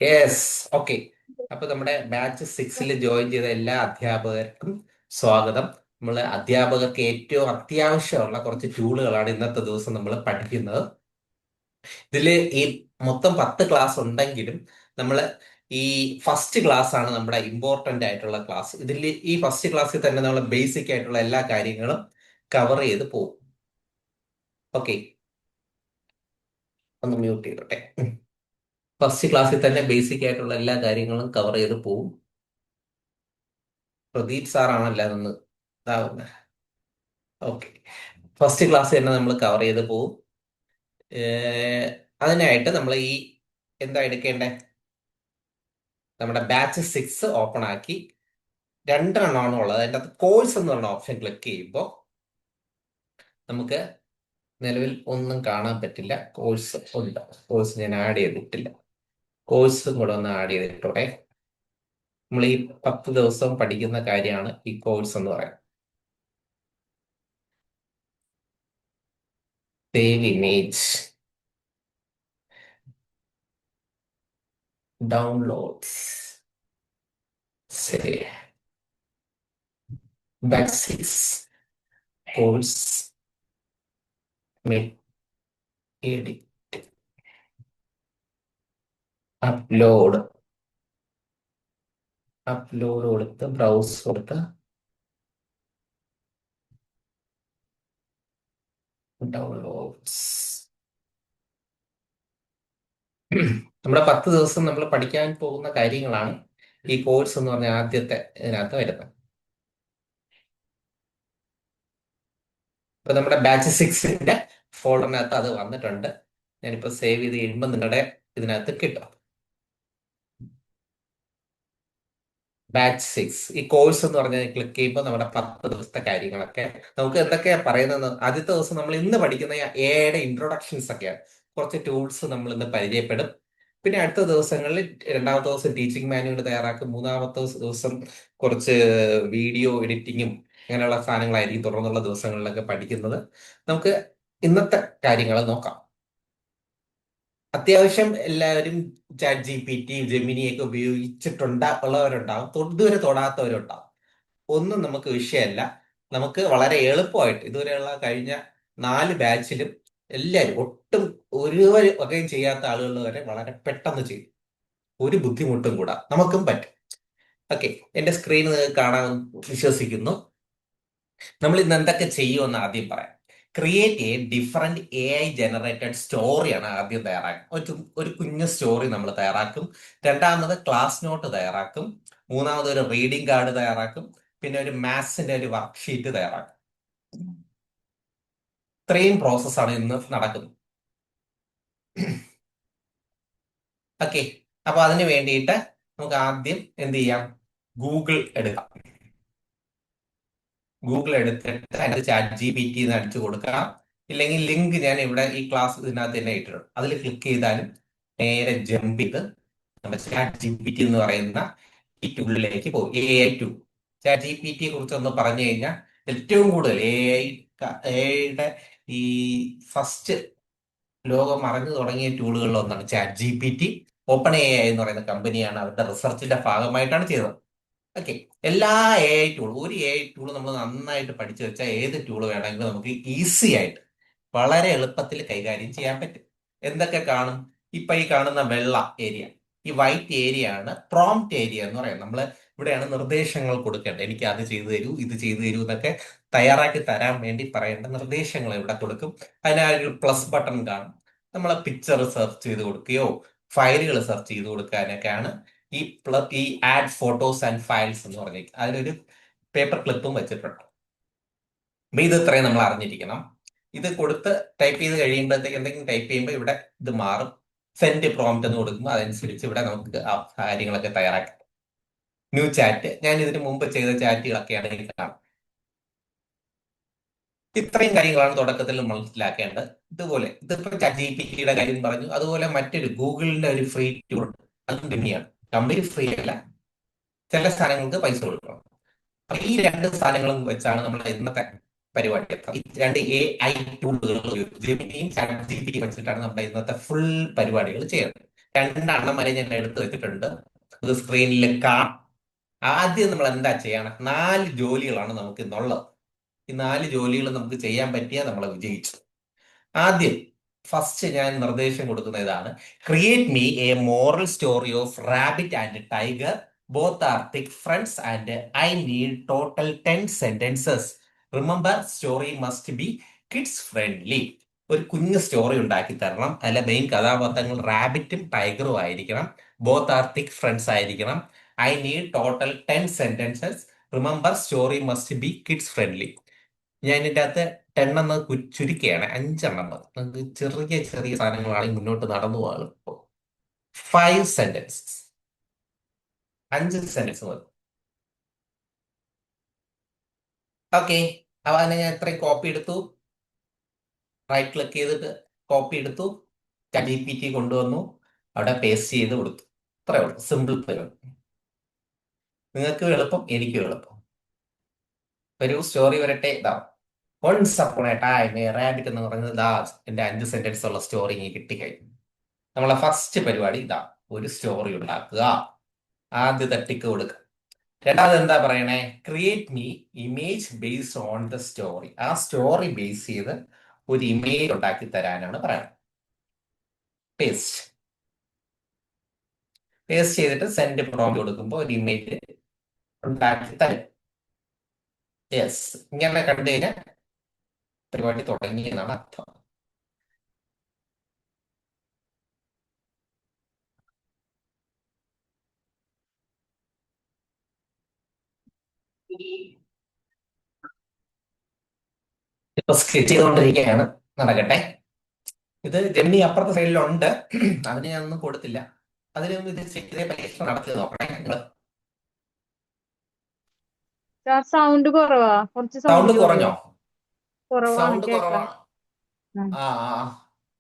Yes. Okay. അപ്പൊ നമ്മുടെ batch 6 join ചെയ്ത എല്ലാ അധ്യാപകർക്കും സ്വാഗതം. നമ്മൾ അധ്യാപകർക്ക് ഏറ്റവും അത്യാവശ്യമുള്ള കുറച്ച് ടൂളുകളാണ് ഇന്നത്തെ ദിവസം നമ്മൾ പഠിക്കുന്നത്. ഇതില് ഈ മൊത്തം 10 ക്ലാസ് ഉണ്ടെങ്കിലും നമ്മൾ ഈ ഫസ്റ്റ് ക്ലാസ് ആണ് നമ്മുടെ ഇമ്പോർട്ടന്റ് ആയിട്ടുള്ള ക്ലാസ്. ഇതിൽ ഈ ഫസ്റ്റ് ക്ലാസ്സിൽ തന്നെ നമ്മൾ ബേസിക് ആയിട്ടുള്ള എല്ലാ കാര്യങ്ങളും കവർ ചെയ്ത് പോകും. ഓക്കെ, ഒന്ന് മ്യൂട്ട് ചെയ്തോട്ടെ. ഫസ്റ്റ് ക്ലാസ്സിൽ തന്നെ ബേസിക് ആയിട്ടുള്ള എല്ലാ കാര്യങ്ങളും കവർ ചെയ്ത് പോകും. പ്രദീപ് സാറാണല്ലോ അതൊന്ന് ഇതാവുന്നത്. ഓക്കെ, ഫസ്റ്റ് ക്ലാസ് തന്നെ നമ്മൾ കവർ ചെയ്ത് പോകും. ഏർ, അതിനായിട്ട് നമ്മൾ ഈ എന്താ എടുക്കേണ്ടേ? നമ്മുടെ ബാച്ച് 6 ഓപ്പൺ ആക്കി രണ്ടെണ്ണമാണ് ഉള്ളത്. അതിൻ്റെ അകത്ത് കോഴ്സ് എന്ന് പറഞ്ഞ ഓപ്ഷൻ ക്ലിക്ക് ചെയ്യുമ്പോൾ നമുക്ക് നിലവിൽ ഒന്നും കാണാൻ പറ്റില്ല. കോഴ്സ് ഉണ്ട്, കോഴ്സ് ഞാൻ ആഡ് ചെയ്തിട്ടില്ല. കോഴ്സും കൂടെ ഒന്ന് ആഡ് ചെയ്തിട്ടോടെ. നമ്മൾ ഈ 10 ദിവസം പഠിക്കുന്ന കാര്യമാണ് ഈ കോഴ്സ് എന്ന് പറയുന്നത്. Save image, downloads, save back 6 course, edit, upload. Upload കൊടുത്ത് ബ്രൗസ് കൊടുത്ത് ഡൗൺലോഡ്സ്. നമ്മുടെ 10 ദിവസം നമ്മൾ പഠിക്കാൻ പോകുന്ന കാര്യങ്ങളാണ് ഈ കോഴ്സ് എന്ന് പറഞ്ഞ ആദ്യത്തെ ഇതിനകത്ത് വരുന്നത്. ഇപ്പൊ നമ്മുടെ ബാച്ച് 6 ഫോൾഡറിനകത്ത് അത് വന്നിട്ടുണ്ട്. ഞാനിപ്പോ സേവ് ചെയ്ത് കഴിയുമ്പോൾ നിങ്ങളുടെ ഇതിനകത്ത് കിട്ടും. ബാച്ച് 6 ഈ കോഴ്സ് എന്ന് പറഞ്ഞാൽ ക്ലിക്ക് ചെയ്യുമ്പോൾ നമ്മുടെ 10 ദിവസത്തെ കാര്യങ്ങളൊക്കെ നമുക്ക് എന്തൊക്കെയാ പറയുന്നത്. ആദ്യത്തെ ദിവസം നമ്മൾ ഇന്ന് പഠിക്കുന്ന എയുടെ ഇൻട്രൊഡക്ഷൻസ് ഒക്കെയാണ്. കുറച്ച് ടൂൾസ് നമ്മൾ ഇന്ന് പരിചയപ്പെടും. പിന്നെ അടുത്ത ദിവസങ്ങളിൽ രണ്ടാമത്തെ ദിവസം ടീച്ചിങ് മാനുവൽ തയ്യാറാക്കും. മൂന്നാമത്തെ ദിവസം കുറച്ച് വീഡിയോ എഡിറ്റിങ്ങും അങ്ങനെയുള്ള സാധനങ്ങളായിരിക്കും തുടർന്നുള്ള ദിവസങ്ങളിലൊക്കെ പഠിക്കുന്നത്. നമുക്ക് ഇന്നത്തെ കാര്യങ്ങൾ നോക്കാം. അത്യാവശ്യം എല്ലാവരും ചാറ്റ് ജി പി ടി ജെമിനിയൊക്കെ ഉള്ളവരുണ്ടാവും, ഇതുവരെ തൊടാത്തവരുണ്ടാവും. ഒന്നും നമുക്ക് വിഷയമല്ല. നമുക്ക് വളരെ എളുപ്പമായിട്ട് ഇതുവരെയുള്ള കഴിഞ്ഞ 4 ബാച്ചിലും എല്ലാവരും ഒട്ടും ഒരു വകയും ചെയ്യാത്ത ആളുകൾ വരെ വളരെ പെട്ടെന്ന് ചെയ്യും. ഒരു ബുദ്ധിമുട്ടും കൂടാ, നമുക്കും പറ്റും. ഓക്കെ, എന്റെ സ്ക്രീൻ നിങ്ങൾക്ക് കാണാൻ വിശ്വസിക്കുന്നു. നമ്മൾ ഇന്ന് എന്തൊക്കെ ചെയ്യുമെന്ന് ആദ്യം പറയാം. Create a different AI generated സ്റ്റോറിയാണ് ആദ്യം തയ്യാറാക്കുക. ഒരു കുഞ്ഞു സ്റ്റോറി നമ്മൾ തയ്യാറാക്കും. രണ്ടാമത് ക്ലാസ് നോട്ട് തയ്യാറാക്കും. മൂന്നാമത് ഒരു റീഡിംഗ് കാർഡ് തയ്യാറാക്കും. പിന്നെ ഒരു മാത്സിന്റെ ഒരു വർക്ക്ഷീറ്റ് തയ്യാറാക്കും. ഇത്രയും പ്രോസസ്സാണ് ഇന്ന് നടക്കുന്നത്. ഓക്കെ, അപ്പൊ അതിന് വേണ്ടിയിട്ട് നമുക്ക് ആദ്യം എന്ത് ചെയ്യാം? ഗൂഗിൾ എടുക്കാം. ഗൂഗിൾ എടുത്തിട്ട് അതിനകത്ത് ചാറ്റ് ജി പി ടി എന്ന് അടിച്ചു കൊടുക്കാം. ഇല്ലെങ്കിൽ ലിങ്ക് ഞാൻ ഇവിടെ ഈ ക്ലാസ് ഇതിനകത്ത് തന്നെ ഇട്ടിട്ടുണ്ട്. അതിൽ ക്ലിക്ക് ചെയ്താലും നേരെ ജമ്പ് ചെയ്ത് നമ്മുടെ ചാറ്റ് ജി പി ടി എന്ന് പറയുന്ന ഈ ടൂളിലേക്ക് പോകും. AI tool. Chat G P ടിയെ കുറിച്ച് ഒന്ന് പറഞ്ഞു കഴിഞ്ഞാൽ ഏറ്റവും കൂടുതൽ എഐയുടെ ഈ ഫസ്റ്റ് ലോകം അറിഞ്ഞു തുടങ്ങിയ ടൂളുകളിൽ ഒന്നാണ് chat G P T. Open AI എന്ന് പറയുന്ന കമ്പനിയാണ് അവരുടെ റിസർച്ചിന്റെ ഭാഗമായിട്ടാണ് ചെയ്തത്. ഓക്കെ, എല്ലാ ഒരു എ ഐ ടൂൾ നമ്മൾ നന്നായിട്ട് പഠിച്ചു വെച്ചാൽ ഏത് ടൂൾ വേണമെങ്കിലും നമുക്ക് ഈസി ആയിട്ട് വളരെ എളുപ്പത്തിൽ കൈകാര്യം ചെയ്യാൻ പറ്റും. എന്തൊക്കെ കാണും? ഇപ്പൊ ഈ കാണുന്ന വെള്ള ഏരിയ, ഈ വൈറ്റ് ഏരിയ ആണ് പ്രോംപ്റ്റ് ഏരിയ എന്ന് പറയുന്നത്. നമ്മൾ ഇവിടെയാണ് നിർദ്ദേശങ്ങൾ കൊടുക്കേണ്ടത്. എനിക്ക് അത് ചെയ്തു തരൂ, ഇത് ചെയ്തു തരൂ എന്നൊക്കെ തയ്യാറാക്കി തരാൻ വേണ്ടി പറയേണ്ട നിർദ്ദേശങ്ങൾ ഇവിടെ കൊടുക്കും. അതിനൊരു പ്ലസ് ബട്ടൺ കാണും. നമ്മളെ പിക്ചർ സെർച്ച് ചെയ്ത് കൊടുക്കുകയോ ഫയലുകൾ സെർച്ച് ചെയ്ത് കൊടുക്കാനൊക്കെയാണ് ഈ ആഡ് ഫോട്ടോസ് ആൻഡ് ഫയൽസ് എന്ന് പറഞ്ഞേക്കും. അതിലൊരു പേപ്പർ ക്ലിപ്പും വെച്ചിട്ടുണ്ട്. അപ്പൊ ഇത് ഇത്രയും നമ്മൾ അറിഞ്ഞിരിക്കണം. ഇത് കൊടുത്ത് ടൈപ്പ് ചെയ്ത് കഴിയുമ്പോഴത്തേക്ക് എന്തെങ്കിലും ടൈപ്പ് ചെയ്യുമ്പോൾ ഇവിടെ ഇത് മാറും. സെൻഡ് പ്രോംപ്റ്റ് എന്ന് കൊടുക്കുമ്പോൾ അതനുസരിച്ച് ഇവിടെ നമുക്ക് ആ കാര്യങ്ങളൊക്കെ തയ്യാറാക്കാം. ന്യൂ ചാറ്റ്, ഞാൻ ഇതിന് മുമ്പ് ചെയ്ത ചാറ്റുകളൊക്കെയാണ് എനിക്ക് കാണാം. ഇത്രയും കാര്യങ്ങളാണ് തുടക്കത്തിൽ മനസ്സിലാക്കേണ്ടത്. ഇതുപോലെ ഇതിപ്പോ ചാറ്റ് ജി പി ടിയുടെ കാര്യം പറഞ്ഞു. അതുപോലെ മറ്റൊരു ഗൂഗിളിന്റെ ഒരു ഫ്രീ ടൂൾ, അതും തന്നെയാണ്. കമ്പനി ഫ്രീ അല്ല, ചില സാധനങ്ങൾക്ക് പൈസ കൊടുക്കണം. അപ്പൊ ഈ രണ്ട് സാധനങ്ങളും വെച്ചാണ് നമ്മൾ ഇന്നത്തെ പരിപാടി. ഈ രണ്ട് AI ടൂളുകൾ ജെമിനിയും ചാറ്റ് ജി പി ടി വെച്ചിട്ടാണ് നമ്മുടെ ഇന്നത്തെ ഫുൾ പരിപാടികൾ ചെയ്യുന്നത്. രണ്ടെണ്ണം വരെ ഞാൻ എടുത്തു വെച്ചിട്ടുണ്ട്. ഇത് സ്ക്രീനിൽ കാണാം. ആദ്യം നമ്മൾ എന്താ ചെയ്യണം? 4 ജോലികളാണ് നമുക്ക് ഇന്നുള്ളത്. ഈ 4 ജോലികൾ നമുക്ക് ചെയ്യാൻ പറ്റിയാൽ നമ്മൾ വിജയിച്ചു. ആദ്യം ഫസ്റ്റ് ഞാൻ നിർദ്ദേശം കൊടുക്കുന്ന ഇതാണ്: create me A moral story of rabbit and tiger, both are thick friends and I need total 10 sentences. Remember, story must be kids friendly. ഒരു കുഞ്ഞു സ്റ്റോറി ഉണ്ടാക്കി തരണം. അതിലെ മെയിൻ കഥാപാത്രങ്ങൾ റാബിറ്റും ടൈഗറും ആയിരിക്കണം. ബോത്ത് ആർ തിക് ഫ്രണ്ട്സ് ആയിരിക്കണം. I need total 10 sentences. Remember, story must be kids friendly. ഞാൻ ഇതിൻ്റെ അകത്ത് 10 എന്ന് ചുരുക്കുകയാണ്, 5 നമുക്ക് ചെറിയ ചെറിയ സാധനങ്ങളാണെങ്കിൽ മുന്നോട്ട് നടന്നു പോകാം. 5 sentences, 5 സെന്റൻസ് മതി. ഓക്കെ, അപ്പൊ അതിനെ ഞാൻ എത്രയും കോപ്പി എടുത്തു, റൈറ്റ് ക്ലിക്ക് ചെയ്തിട്ട് കോപ്പി എടുത്തു, ChatGPT കൊണ്ടുവന്നു, അവിടെ പേസ്റ്റ് ചെയ്ത് കൊടുത്തു. അത്രേ ഉള്ളൂ, സിമ്പിൾ പരിപാടി. നിങ്ങൾക്ക് എളുപ്പം, എനിക്കും എളുപ്പം. ഒരു സ്റ്റോറി വരട്ടെ. ഇതാ, once upon a time a rabbit എന്ന് പറയുന്നത് ഇതാ എന്റെ 5 സെന്റൻസ് ഉള്ള സ്റ്റോറി ഇങ്ങനെ കിട്ടിക്കഴിഞ്ഞു. നമ്മളെ ഫസ്റ്റ് പരിപാടി ഇതാ, ഒരു സ്റ്റോറി ഉണ്ടാക്കുക. ആദ്യത്തെ ടിക്ക് കൊടുക്കുക. രണ്ടാമത് എന്താ പറയണേ? Create me image based on the story. ആ സ്റ്റോറി ബേസ് ചെയ്ത് ഒരു ഇമേജ് ഉണ്ടാക്കി തരാനാണ് പറയുന്നത്. പേസ്റ്റ് പേസ്റ്റ് ചെയ്തിട്ട് സെൻഡ് പ്രോംപ്റ്റ് കൊടുക്കുമ്പോൾ ഒരു ഇമേജ് ഉണ്ടാക്കി തരും. യെസ്, ഇങ്ങനെ കണ്ടു കഴിഞ്ഞാൽ പരിപാടി തുടങ്ങി എന്നാണ് അർത്ഥം. ഇപ്പൊ സ്കെച്ച് ചെയ്തുകൊണ്ടിരിക്കുകയാണ്, നടക്കട്ടെ. ഇത് ജെമിനി അപ്പുറത്തെ സൈഡിലുണ്ട്, അതിന് ഞാനൊന്നും കൊടുത്തില്ല. അതിനൊന്നും ഇത് ചെയ്തേ പരീക്ഷണം നടത്തി നോക്കണേ നിങ്ങൾ. സൗണ്ട് കുറവാ, കുറച്ച് സൗണ്ട് സൗണ്ടിൽ പറയോ? കുറഞ്ഞോ? കുറവാണ് സൗണ്ട് കേക്കാൻ. കുറവാണ്. ആ ആ.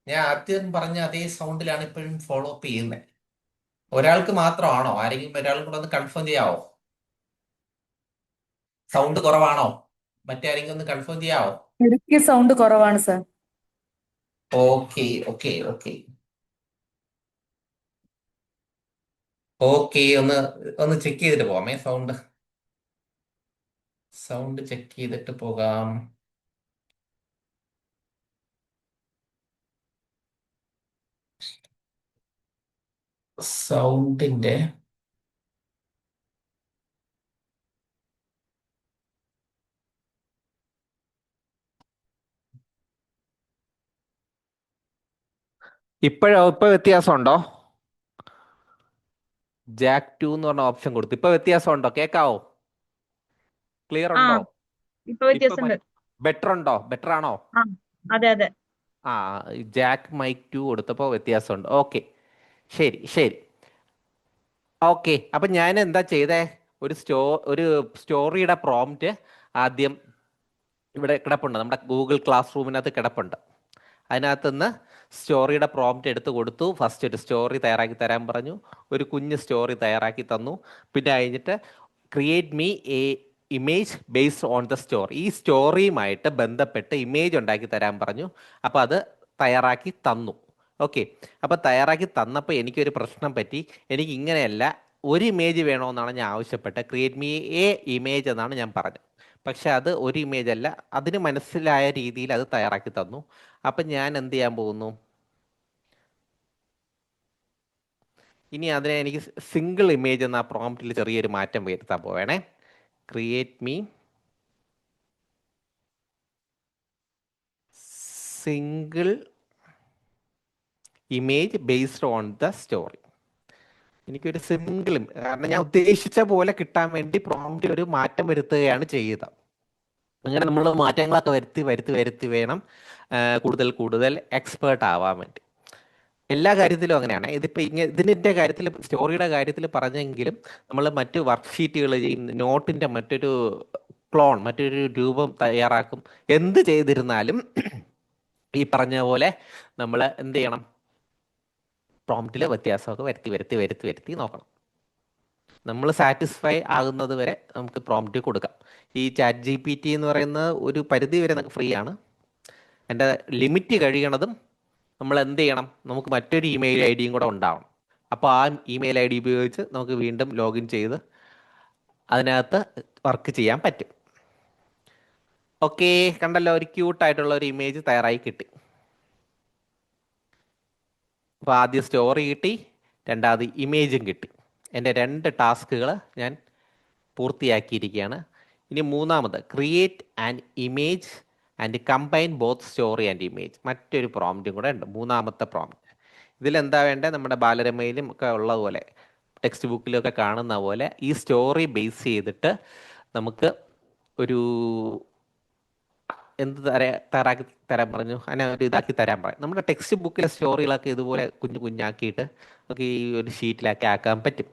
ഞാൻ ആദ്യം പറഞ്ഞ അതേ സൗണ്ടിലാണ് ഇപ്പോഴും ഫോളോ അപ്പ് ചെയ്യുന്നത്. ഒരാൾക്ക് മാത്രമാണോ? ആരെങ്കിലും ഒരാളും കൂടെ ഒന്ന് കൺഫേം ചെയ്യാവോ? സൗണ്ട് കുറവാണോ? മറ്റാരെങ്കിലും ഒന്ന് കൺഫേം ചെയ്യാവോ? എനിക്ക് സൗണ്ട് കുറവാണ് sir. Okay okay okay okay, ഒന്ന് ഒന്ന് ചെക്ക് ചെയ്തിട്ട് പോകാമേ. സൗണ്ട് ചെക്ക് ചെയ്തിട്ട് പോകാം. സൗണ്ടിന്റെ ഇപ്പൊ വ്യത്യാസമുണ്ടോ? ജാക്ക് 2 എന്ന് പറഞ്ഞ ഓപ്ഷൻ കൊടുത്തു. ഇപ്പൊ വ്യത്യാസമുണ്ടോ? കേക്കാവോ? ക്ലിയർ ആ ഉണ്ടോ? ഇപ്പൊ വ്യത്യാസമുണ്ട്. ബെറ്റർ ഉണ്ടോ? ബെറ്റർ ആണോ? ആ അതെ അതെ. ആ, ജാക്ക് മൈക്ക് 2 കൊടുത്തപ്പോൾ വ്യത്യാസമുണ്ട്. ഓക്കെ, ശരി ശരി. ഓക്കെ, അപ്പൊ ഞാൻ എന്താ ചെയ്തേ? ഒരു സ്റ്റോറിയുടെ പ്രോംപ്റ്റ് ആദ്യം ഇവിടെ കിടപ്പുണ്ട്, നമ്മുടെ ഗൂഗിൾ ക്ലാസ് റൂമിനകത്ത് കിടപ്പുണ്ട്. അതിനകത്ത് നിന്ന് സ്റ്റോറിയുടെ പ്രോംപ്റ്റ് എടുത്ത് കൊടുത്തു. ഫസ്റ്റ് ഒരു സ്റ്റോറി തയ്യാറാക്കി തരാൻ പറഞ്ഞു. ഒരു കുഞ്ഞ് സ്റ്റോറി തയ്യാറാക്കി തന്നു. പിന്നെ കഴിഞ്ഞിട്ട് create me A image based on the story. ഈ സ്റ്റോറിയുമായിട്ട് ബന്ധപ്പെട്ട് ഇമേജ് ഉണ്ടാക്കി തരാൻ പറഞ്ഞു. അപ്പോൾ അത് തയ്യാറാക്കി തന്നു. ഓക്കെ, അപ്പോൾ തയ്യാറാക്കി തന്നപ്പോൾ എനിക്കൊരു പ്രശ്നം പറ്റി. എനിക്ക് ഇങ്ങനെയല്ല, ഒരു ഇമേജ് വേണമെന്നാണ് ഞാൻ ആവശ്യപ്പെട്ടത്. ക്രിയേറ്റ് മീ എ ഇമേജ് എന്നാണ് ഞാൻ പറഞ്ഞത്. പക്ഷെ അത് ഒരു ഇമേജ് അല്ല, അതിന് മനസ്സിലായ രീതിയിൽ അത് തയ്യാറാക്കി തന്നു. അപ്പം ഞാൻ എന്ത് ചെയ്യാൻ പോകുന്നു? ഇനി അതിനെ എനിക്ക് സിംഗിൾ ഇമേജ് എന്ന പ്രോംപ്റ്റിൽ ചെറിയൊരു മാറ്റം വരുത്താൻ പോവേണേ. Create me single image based on the story. എനിക്കൊരു സിംഗിൾ, കാരണം ഞാൻ ഉദ്ദേശിച്ച പോലെ കിട്ടാൻ വേണ്ടി പ്രോംപ്റ്റിൽ ഒരു മാറ്റം വരുത്തുകയാണ് ചെയ്യുക. അങ്ങനെ നമ്മൾ മാറ്റങ്ങളൊക്കെ വരുത്തി വരുത്തി വരുത്തി വേണം കൂടുതൽ കൂടുതൽ എക്സ്പേർട്ട് ആവാൻ വേണ്ടി. എല്ലാ കാര്യത്തിലും അങ്ങനെയാണ്. ഇതിൻ്റെ കാര്യത്തിൽ, സ്റ്റോറിയുടെ കാര്യത്തിൽ പറഞ്ഞെങ്കിലും നമ്മൾ മറ്റ് വർക്ക്ഷീറ്റുകൾ ചെയ്യും, നോട്ടിൻ്റെ മറ്റൊരു മറ്റൊരു രൂപം തയ്യാറാക്കും. എന്ത് ചെയ്തിരുന്നാലും ഈ പറഞ്ഞ പോലെ നമ്മൾ എന്ത് ചെയ്യണം? പ്രോംപ്റ്റിൽ വ്യത്യാസമൊക്കെ വരുത്തി വരുത്തി വരുത്തി വരുത്തി നോക്കണം. നമ്മൾ സാറ്റിസ്ഫൈ ആകുന്നത് വരെ നമുക്ക് പ്രോംപ്റ്റ് കൊടുക്കാം. ഈ ChatGPT എന്ന് പറയുന്നത് ഒരു പരിധി വരെ ഫ്രീ ആണ്. എൻ്റെ ലിമിറ്റ് കഴിയണതും നമ്മൾ എന്ത് ചെയ്യണം? നമുക്ക് മറ്റൊരു ഇമെയിൽ ID കൂടെ ഉണ്ടാവണം. അപ്പോൾ ആ ഇമെയിൽ ഐ ഡി ഉപയോഗിച്ച് നമുക്ക് വീണ്ടും ലോഗിൻ ചെയ്ത് അതിനകത്ത് വർക്ക് ചെയ്യാൻ പറ്റും. ഓക്കെ, കണ്ടല്ലോ, ഒരു ക്യൂട്ടായിട്ടുള്ള ഒരു ഇമേജ് തയ്യാറായി കിട്ടി. അപ്പോൾ ആദ്യം സ്റ്റോറി കിട്ടി, രണ്ടാമത് ഇമേജും കിട്ടി. എൻ്റെ 2 ടാസ്കുകൾ ഞാൻ പൂർത്തിയാക്കിയിരിക്കുകയാണ്. ഇനി മൂന്നാമത് create and image and combine both story and image, മറ്റൊരു പ്രോംപ്റ്റും കൂടെ ഉണ്ട്, മൂന്നാമത്തെ പ്രോംപ്റ്റ്. ഇതിലെന്താ വേണ്ടത്? നമ്മുടെ ബാലരമയിലും ഒക്കെ ഉള്ളതുപോലെ, ടെക്സ്റ്റ് ബുക്കിലൊക്കെ കാണുന്ന പോലെ ഈ സ്റ്റോറി ബേസ് ചെയ്തിട്ട് നമുക്ക് ഒരു എന്ത് തയ്യാറാക്കി തരാൻ പറഞ്ഞു, അതിനെ ഒരു ഇതാക്കി തരാൻ പറയും. നമ്മുടെ ടെക്സ്റ്റ് ബുക്കിലെ സ്റ്റോറികളൊക്കെ ഇതുപോലെ കുഞ്ഞു കുഞ്ഞാക്കിയിട്ട് നമുക്ക് ഈ ഒരു ഷീറ്റിലാക്കി ആക്കാൻ പറ്റും.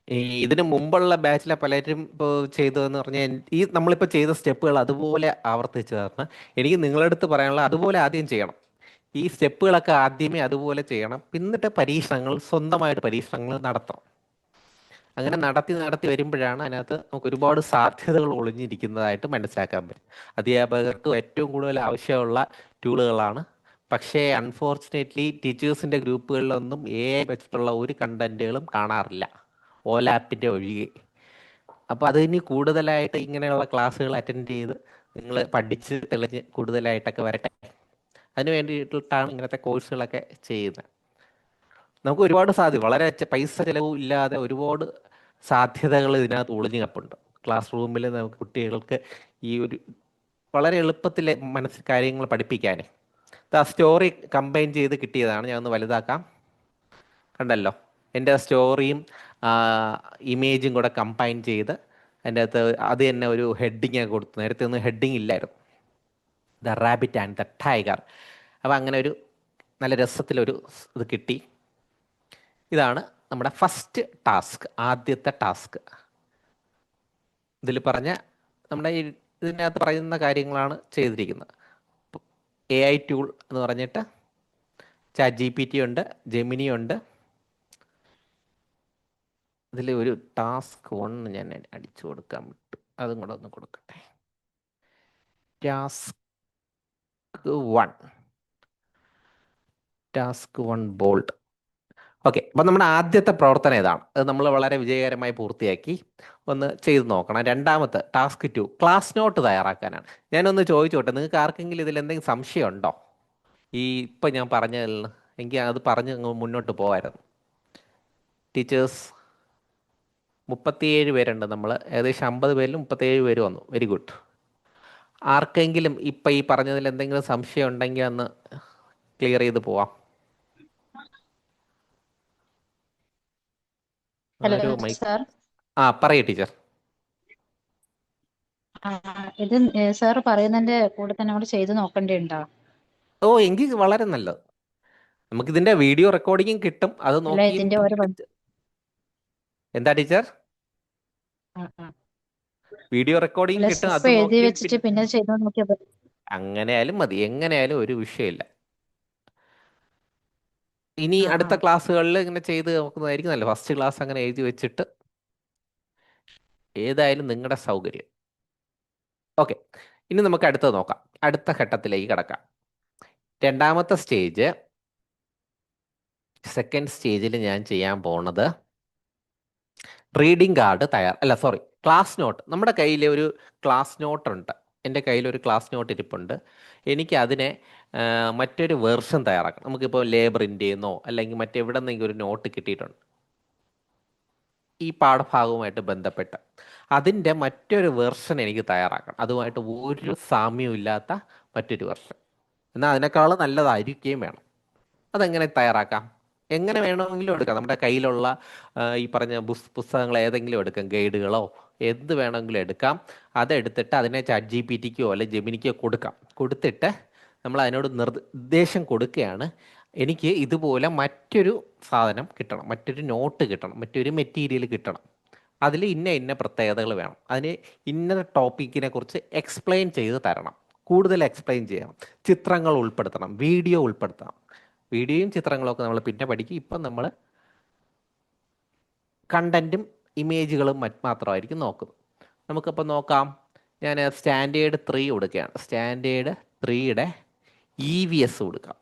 ഈ ഇതിന് മുമ്പുള്ള ബാച്ചിലെ പലരും ഇപ്പോൾ ചെയ്തതെന്ന് പറഞ്ഞാൽ ഈ നമ്മളിപ്പോൾ ചെയ്ത സ്റ്റെപ്പുകൾ അതുപോലെ ആവർത്തിച്ച് തരണം. എനിക്ക് നിങ്ങളുടെ അടുത്ത് പറയാനുള്ള അതുപോലെ ആദ്യം ചെയ്യണം. ഈ സ്റ്റെപ്പുകളൊക്കെ ആദ്യമേ അതുപോലെ ചെയ്യണം. എന്നിട്ട് പരീക്ഷണങ്ങൾ, സ്വന്തമായിട്ട് പരീക്ഷണങ്ങൾ നടത്തണം. അങ്ങനെ നടത്തി നടത്തി വരുമ്പോഴാണ് അതിനകത്ത് നമുക്ക് ഒരുപാട് സാധ്യതകൾ ഒളിഞ്ഞിരിക്കുന്നതായിട്ട് മനസ്സിലാക്കാൻ പറ്റും. അധ്യാപകർക്ക് ഏറ്റവും കൂടുതൽ ആവശ്യമുള്ള ടൂളുകളാണ്. പക്ഷേ അൺഫോർച്ചുനേറ്റ്ലി ടീച്ചേഴ്സിൻ്റെ ഗ്രൂപ്പുകളിലൊന്നും AI വെച്ചിട്ടുള്ള ഒരു കണ്ടന്റുകളും കാണാറില്ല, ഓലാപ്പിൻ്റെ ഒഴികെ. അപ്പോൾ അതിന് കൂടുതലായിട്ട് ഇങ്ങനെയുള്ള ക്ലാസ്സുകൾ അറ്റൻഡ് ചെയ്ത് നിങ്ങൾ പഠിച്ച് തെളിഞ്ഞ് കൂടുതലായിട്ടൊക്കെ വരട്ടെ. അതിന് വേണ്ടിയിട്ടാണ് ഇങ്ങനത്തെ കോഴ്സുകളൊക്കെ ചെയ്യുന്നത്. നമുക്ക് ഒരുപാട് സാധ്യത, വളരെ പൈസ ചിലവും ഇല്ലാതെ ഒരുപാട് സാധ്യതകൾ ഇതിനകത്ത് ഒളിഞ്ഞു കിടപ്പുണ്ട്. ക്ലാസ് റൂമിൽ നമുക്ക് കുട്ടികൾക്ക് ഈ ഒരു വളരെ എളുപ്പത്തിൽ മനസ്സിൽ കാര്യങ്ങൾ പഠിപ്പിക്കാൻ ആ സ്റ്റോറി കമ്പൈൻ ചെയ്ത് കിട്ടിയതാണ്. ഞാൻ ഒന്ന് വലുതാക്കാം. കണ്ടല്ലോ, എൻ്റെ സ്റ്റോറിയും ഇമേജും കൂടെ കമ്പൈൻ ചെയ്ത് അതിൻ്റെ അകത്ത് അത് തന്നെ ഒരു ഹെഡിങ് കൊടുത്തു. നേരത്തെ ഒന്നും ഹെഡിങ് ഇല്ലായിരുന്നു. The rabbit and the tiger. അപ്പോൾ അങ്ങനെ ഒരു നല്ല രസത്തിലൊരു ഇത് കിട്ടി. ഇതാണ് നമ്മുടെ ഫസ്റ്റ് ടാസ്ക്, ആദ്യത്തെ ടാസ്ക്. ഇതിൽ പറഞ്ഞ നമ്മുടെ ഇതിനകത്ത് പറയുന്ന കാര്യങ്ങളാണ് ചെയ്തിരിക്കുന്നത്. AI ടൂൾ എന്ന് പറഞ്ഞിട്ട് ChatGPT ഉണ്ട്, ജെമിനി ഉണ്ട്. ഇതിൽ ഒരു ടാസ്ക് 1 ഞാൻ അടിച്ചു കൊടുക്കാൻ വിട്ടു, അതും കൂടെ ഒന്ന് കൊടുക്കട്ടെ. Task 1 bold. ഓക്കെ, അപ്പം നമ്മുടെ ആദ്യത്തെ പ്രവർത്തനം ഇതാണ്. അത് നമ്മൾ വളരെ വിജയകരമായി പൂർത്തിയാക്കി. ഒന്ന് ചെയ്ത് നോക്കണം. രണ്ടാമത്തെ ടാസ്ക് 2 ക്ലാസ് നോട്ട് തയ്യാറാക്കാനാണ്. ഞാനൊന്ന് ചോദിച്ചോട്ടെ, നിങ്ങൾക്ക് ആർക്കെങ്കിലും ഇതിൽ എന്തെങ്കിലും സംശയം ഉണ്ടോ ഈ ഇപ്പം ഞാൻ പറഞ്ഞതിൽ നിന്ന്? എങ്കിൽ അത് പറഞ്ഞ് മുന്നോട്ട് പോകാമായിരുന്നു. ടീച്ചേഴ്സ് 37 പേരുണ്ട്. നമ്മൾ ഏകദേശം 50 പേരിൽ 37 പേര് വന്നു. Very good. ആർക്കെങ്കിലും ഇപ്പം ഈ പറഞ്ഞതിൽ എന്തെങ്കിലും സംശയം ഉണ്ടെങ്കിൽ ഒന്ന് ക്ലിയർ ചെയ്ത് പോവാം. Hello sir. പറയൂ ടീച്ചർ. ഇത് സാർ പറയുന്നതിന്റെ കൂടെ തന്നെ നമ്മൾ ചെയ്ത് നോക്കേണ്ടതുണ്ടോ? എങ്കിൽ വളരെ നല്ലത്. നമുക്കിതിന്റെ വീഡിയോ റെക്കോർഡിങ്ങും കിട്ടും, അത് നോക്കി. ഇതിന്റെ ഓരോ എന്താ ടീച്ചർ? വീഡിയോ റെക്കോർഡിങ് കിട്ടും, അത് എഴുതി വെച്ചിട്ട് പിന്നെ ചെയ്ത് നോക്കിയാൽ അങ്ങനെയായാലും മതി. എങ്ങനെയായാലും ഒരു വിഷയമില്ല. ഇനി അടുത്ത ക്ലാസ്സുകളിൽ ഇങ്ങനെ ചെയ്ത് നോക്കുന്നതായിരിക്കും നല്ലത്. ഫസ്റ്റ് ക്ലാസ് അങ്ങനെ എഴുതി വെച്ചിട്ട് ഏതായാലും നിങ്ങളുടെ സൗകര്യം. ഓക്കെ, ഇനി നമുക്ക് അടുത്തത് നോക്കാം. അടുത്ത ഘട്ടത്തിലേക്ക് കിടക്കാം. രണ്ടാമത്തെ സ്റ്റേജ്, സെക്കൻഡ് സ്റ്റേജിൽ ഞാൻ ചെയ്യാൻ പോണത് റീഡിംഗ് കാർഡ് ക്ലാസ് നോട്ട്. നമ്മുടെ കയ്യിൽ ഒരു ക്ലാസ് നോട്ട് ഉണ്ട്. എൻ്റെ കയ്യിലൊരു ക്ലാസ് നോട്ട് ഇരിപ്പുണ്ട്. എനിക്ക് അതിനെ മറ്റൊരു വേർഷൻ തയ്യാറാക്കണം. നമുക്കിപ്പോൾ ലേബറിൻ്റെ നിന്നോ അല്ലെങ്കിൽ മറ്റെവിടെ നിന്നെങ്കിലും ഒരു നോട്ട് കിട്ടിയിട്ടുണ്ട് ഈ പാഠഭാഗവുമായിട്ട് ബന്ധപ്പെട്ട്. അതിൻ്റെ മറ്റൊരു വേർഷൻ എനിക്ക് തയ്യാറാക്കണം. അതുമായിട്ട് ഒരു സാമ്യവും ഇല്ലാത്ത മറ്റൊരു വേർഷൻ. എന്നാൽ അതിനേക്കാൾ നല്ലതായിരിക്കുകയും വേണം. അതെങ്ങനെ തയ്യാറാക്കാം? എങ്ങനെ വേണമെങ്കിലും എടുക്കാം. നമ്മുടെ കയ്യിലുള്ള ഈ പറഞ്ഞ പുസ്തകങ്ങൾ ഏതെങ്കിലും എടുക്കാം, ഗൈഡുകളോ എന്ത് വേണമെങ്കിലും എടുക്കാം. അതെടുത്തിട്ട് അതിനെ ChatGPTക്കോ അല്ലെങ്കിൽ ജെമിനിക്കോ കൊടുത്തിട്ട് നമ്മൾ അതിനോട് നിർദ്ദേശം കൊടുക്കുകയാണ്, എനിക്ക് ഇതുപോലെ മറ്റൊരു സാധനം കിട്ടണം, മറ്റൊരു നോട്ട് കിട്ടണം, മറ്റൊരു മെറ്റീരിയൽ കിട്ടണം. അതിൽ ഇന്ന പ്രത്യേകതകൾ വേണം, അതിന് ഇന്ന ടോപ്പിക്കിനെ കുറിച്ച് എക്സ്പ്ലെയിൻ ചെയ്ത് തരണം, കൂടുതൽ എക്സ്പ്ലെയിൻ ചെയ്യണം, ചിത്രങ്ങൾ ഉൾപ്പെടുത്തണം, വീഡിയോ ഉൾപ്പെടുത്തണം. വീഡിയോയും ചിത്രങ്ങളൊക്കെ നമ്മൾ പിന്നെ പഠിക്കും. ഇപ്പം നമ്മൾ കണ്ടന്റും ഇമേജുകളും മാത്രമായിരിക്കും നോക്കുന്നത്. നമുക്കിപ്പോൾ നോക്കാം. ഞാൻ സ്റ്റാൻഡേർഡ് 3 കൊടുക്കുകയാണ്. സ്റ്റാൻഡേർഡ് 3യുടെ EVS കൊടുക്കാം.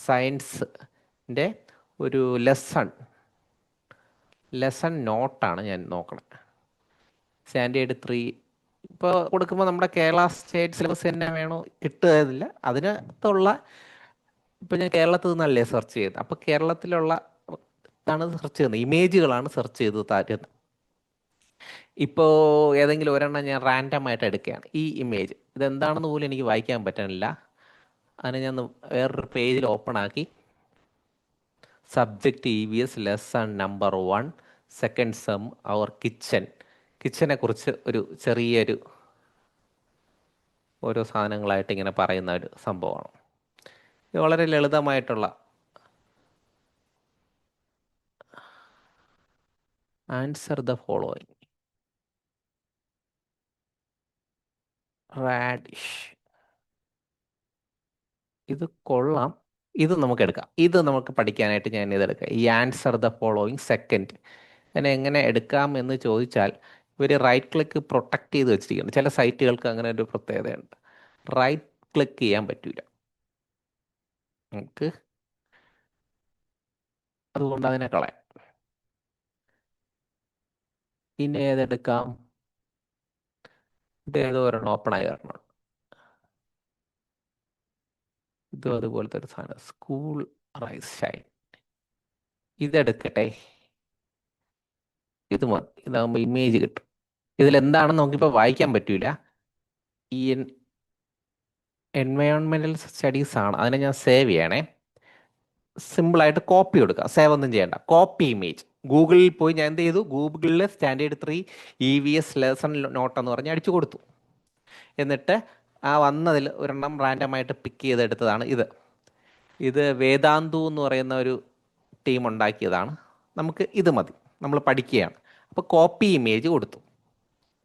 സയൻസിൻ്റെ ഒരു ലെസൺ നോട്ടാണ് ഞാൻ നോക്കണത്. സ്റ്റാൻഡേർഡ് 3 ഇപ്പോൾ കൊടുക്കുമ്പോൾ നമ്മുടെ കേരള സ്റ്റേറ്റ് സിലബസ് തന്നെ വേണോ കിട്ടുകയില്ല. അതിനകത്തുള്ള ഇപ്പം ഞാൻ കേരളത്തിൽ നിന്നല്ലേ സെർച്ച് ചെയ്തത്. അപ്പോൾ കേരളത്തിലുള്ള ഇതാണ് സെർച്ച് ചെയ്യുന്നത്, ഇമേജുകളാണ് സെർച്ച് ചെയ്ത് തരുന്നത്. ഇപ്പോൾ ഏതെങ്കിലും ഒരെണ്ണം ഞാൻ റാൻഡം ആയിട്ട് എടുക്കുകയാണ്. ഈ ഇമേജ് ഇതെന്താണെന്ന് പോലും എനിക്ക് വായിക്കാൻ പറ്റണില്ല. അതിനെ ഞാൻ വേറൊരു പേജിൽ ഓപ്പൺ ആക്കി, subject EVS lesson number 1 second sem our കിച്ചനെ കുറിച്ച് ഒരു ചെറിയൊരു ഓരോ സാധനങ്ങളായിട്ട് ഇങ്ങനെ പറയുന്ന ഒരു സംഭവമാണ്. ഇത് വളരെ ലളിതമായിട്ടുള്ള ആൻസർ ദ ഫോളോയിങ്. റാഡിഷ്, ഇത് കൊള്ളാം, ഇത് നമുക്ക് എടുക്കാം. ഇത് നമുക്ക് പഠിക്കാനായിട്ട് ഞാൻ ഇതെടുക്കാം. ഈ ആൻസർ ദ ഫോളോയിങ് സെക്കൻഡ് അതിനെ എങ്ങനെ എടുക്കാം എന്ന് ചോദിച്ചാൽ, ഇവർ റൈറ്റ് ക്ലിക്ക് പ്രൊട്ടക്റ്റ് ചെയ്ത് വെച്ചിരിക്കുന്നു. ചില സൈറ്റുകൾക്ക് അങ്ങനെ ഒരു പ്രത്യേകതയുണ്ട്, റൈറ്റ് ക്ലിക്ക് ചെയ്യാൻ പറ്റൂല നമുക്ക്, അതുകൊണ്ട് അതിനെ കളയാം. ഇനി ഏതെടുക്കാം? ഇത് ഏതോ ഒരെണ്ണം ഓപ്പൺ ആയി വരണം. ഇതും അതുപോലത്തെ ഒരു സാധനം, സ്കൂൾ റൈസ് ഷൈൻ. ഇതെടുക്കട്ടെ, ഇത് മതി. ഇതാകുമ്പോൾ ഇമേജ് കിട്ടും. ഇതിലെന്താണെന്ന് നമുക്കിപ്പോൾ വായിക്കാൻ പറ്റൂല. ഈ എൻവയോൺമെന്റൽ സ്റ്റഡീസ് ആണ്. അതിനെ ഞാൻ സേവ് ചെയ്യണേ. സിമ്പിളായിട്ട് കോപ്പി കൊടുക്കുക, സേവ് ഒന്നും ചെയ്യേണ്ട. കോപ്പി ഇമേജ് ഗൂഗിളിൽ പോയി ഞാൻ എന്ത് ചെയ്തു, ഗൂഗിളിൽ സ്റ്റാൻഡേർഡ് 3 EVS ലെസൺ നോട്ട് എന്ന് പറഞ്ഞ് അടിച്ചു കൊടുത്തു. എന്നിട്ട് ആ വന്നതിൽ ഒരെണ്ണം റാൻഡമായിട്ട് പിക്ക് ചെയ്തെടുത്തതാണ് ഇത് വേദാന്തു എന്ന് പറയുന്ന ഒരു ടീം ഉണ്ടാക്കിയതാണ്. നമുക്ക് ഇത് മതി, നമ്മൾ പഠിക്കുകയാണ്. അപ്പോൾ കോപ്പി ഇമേജ് കൊടുത്തു.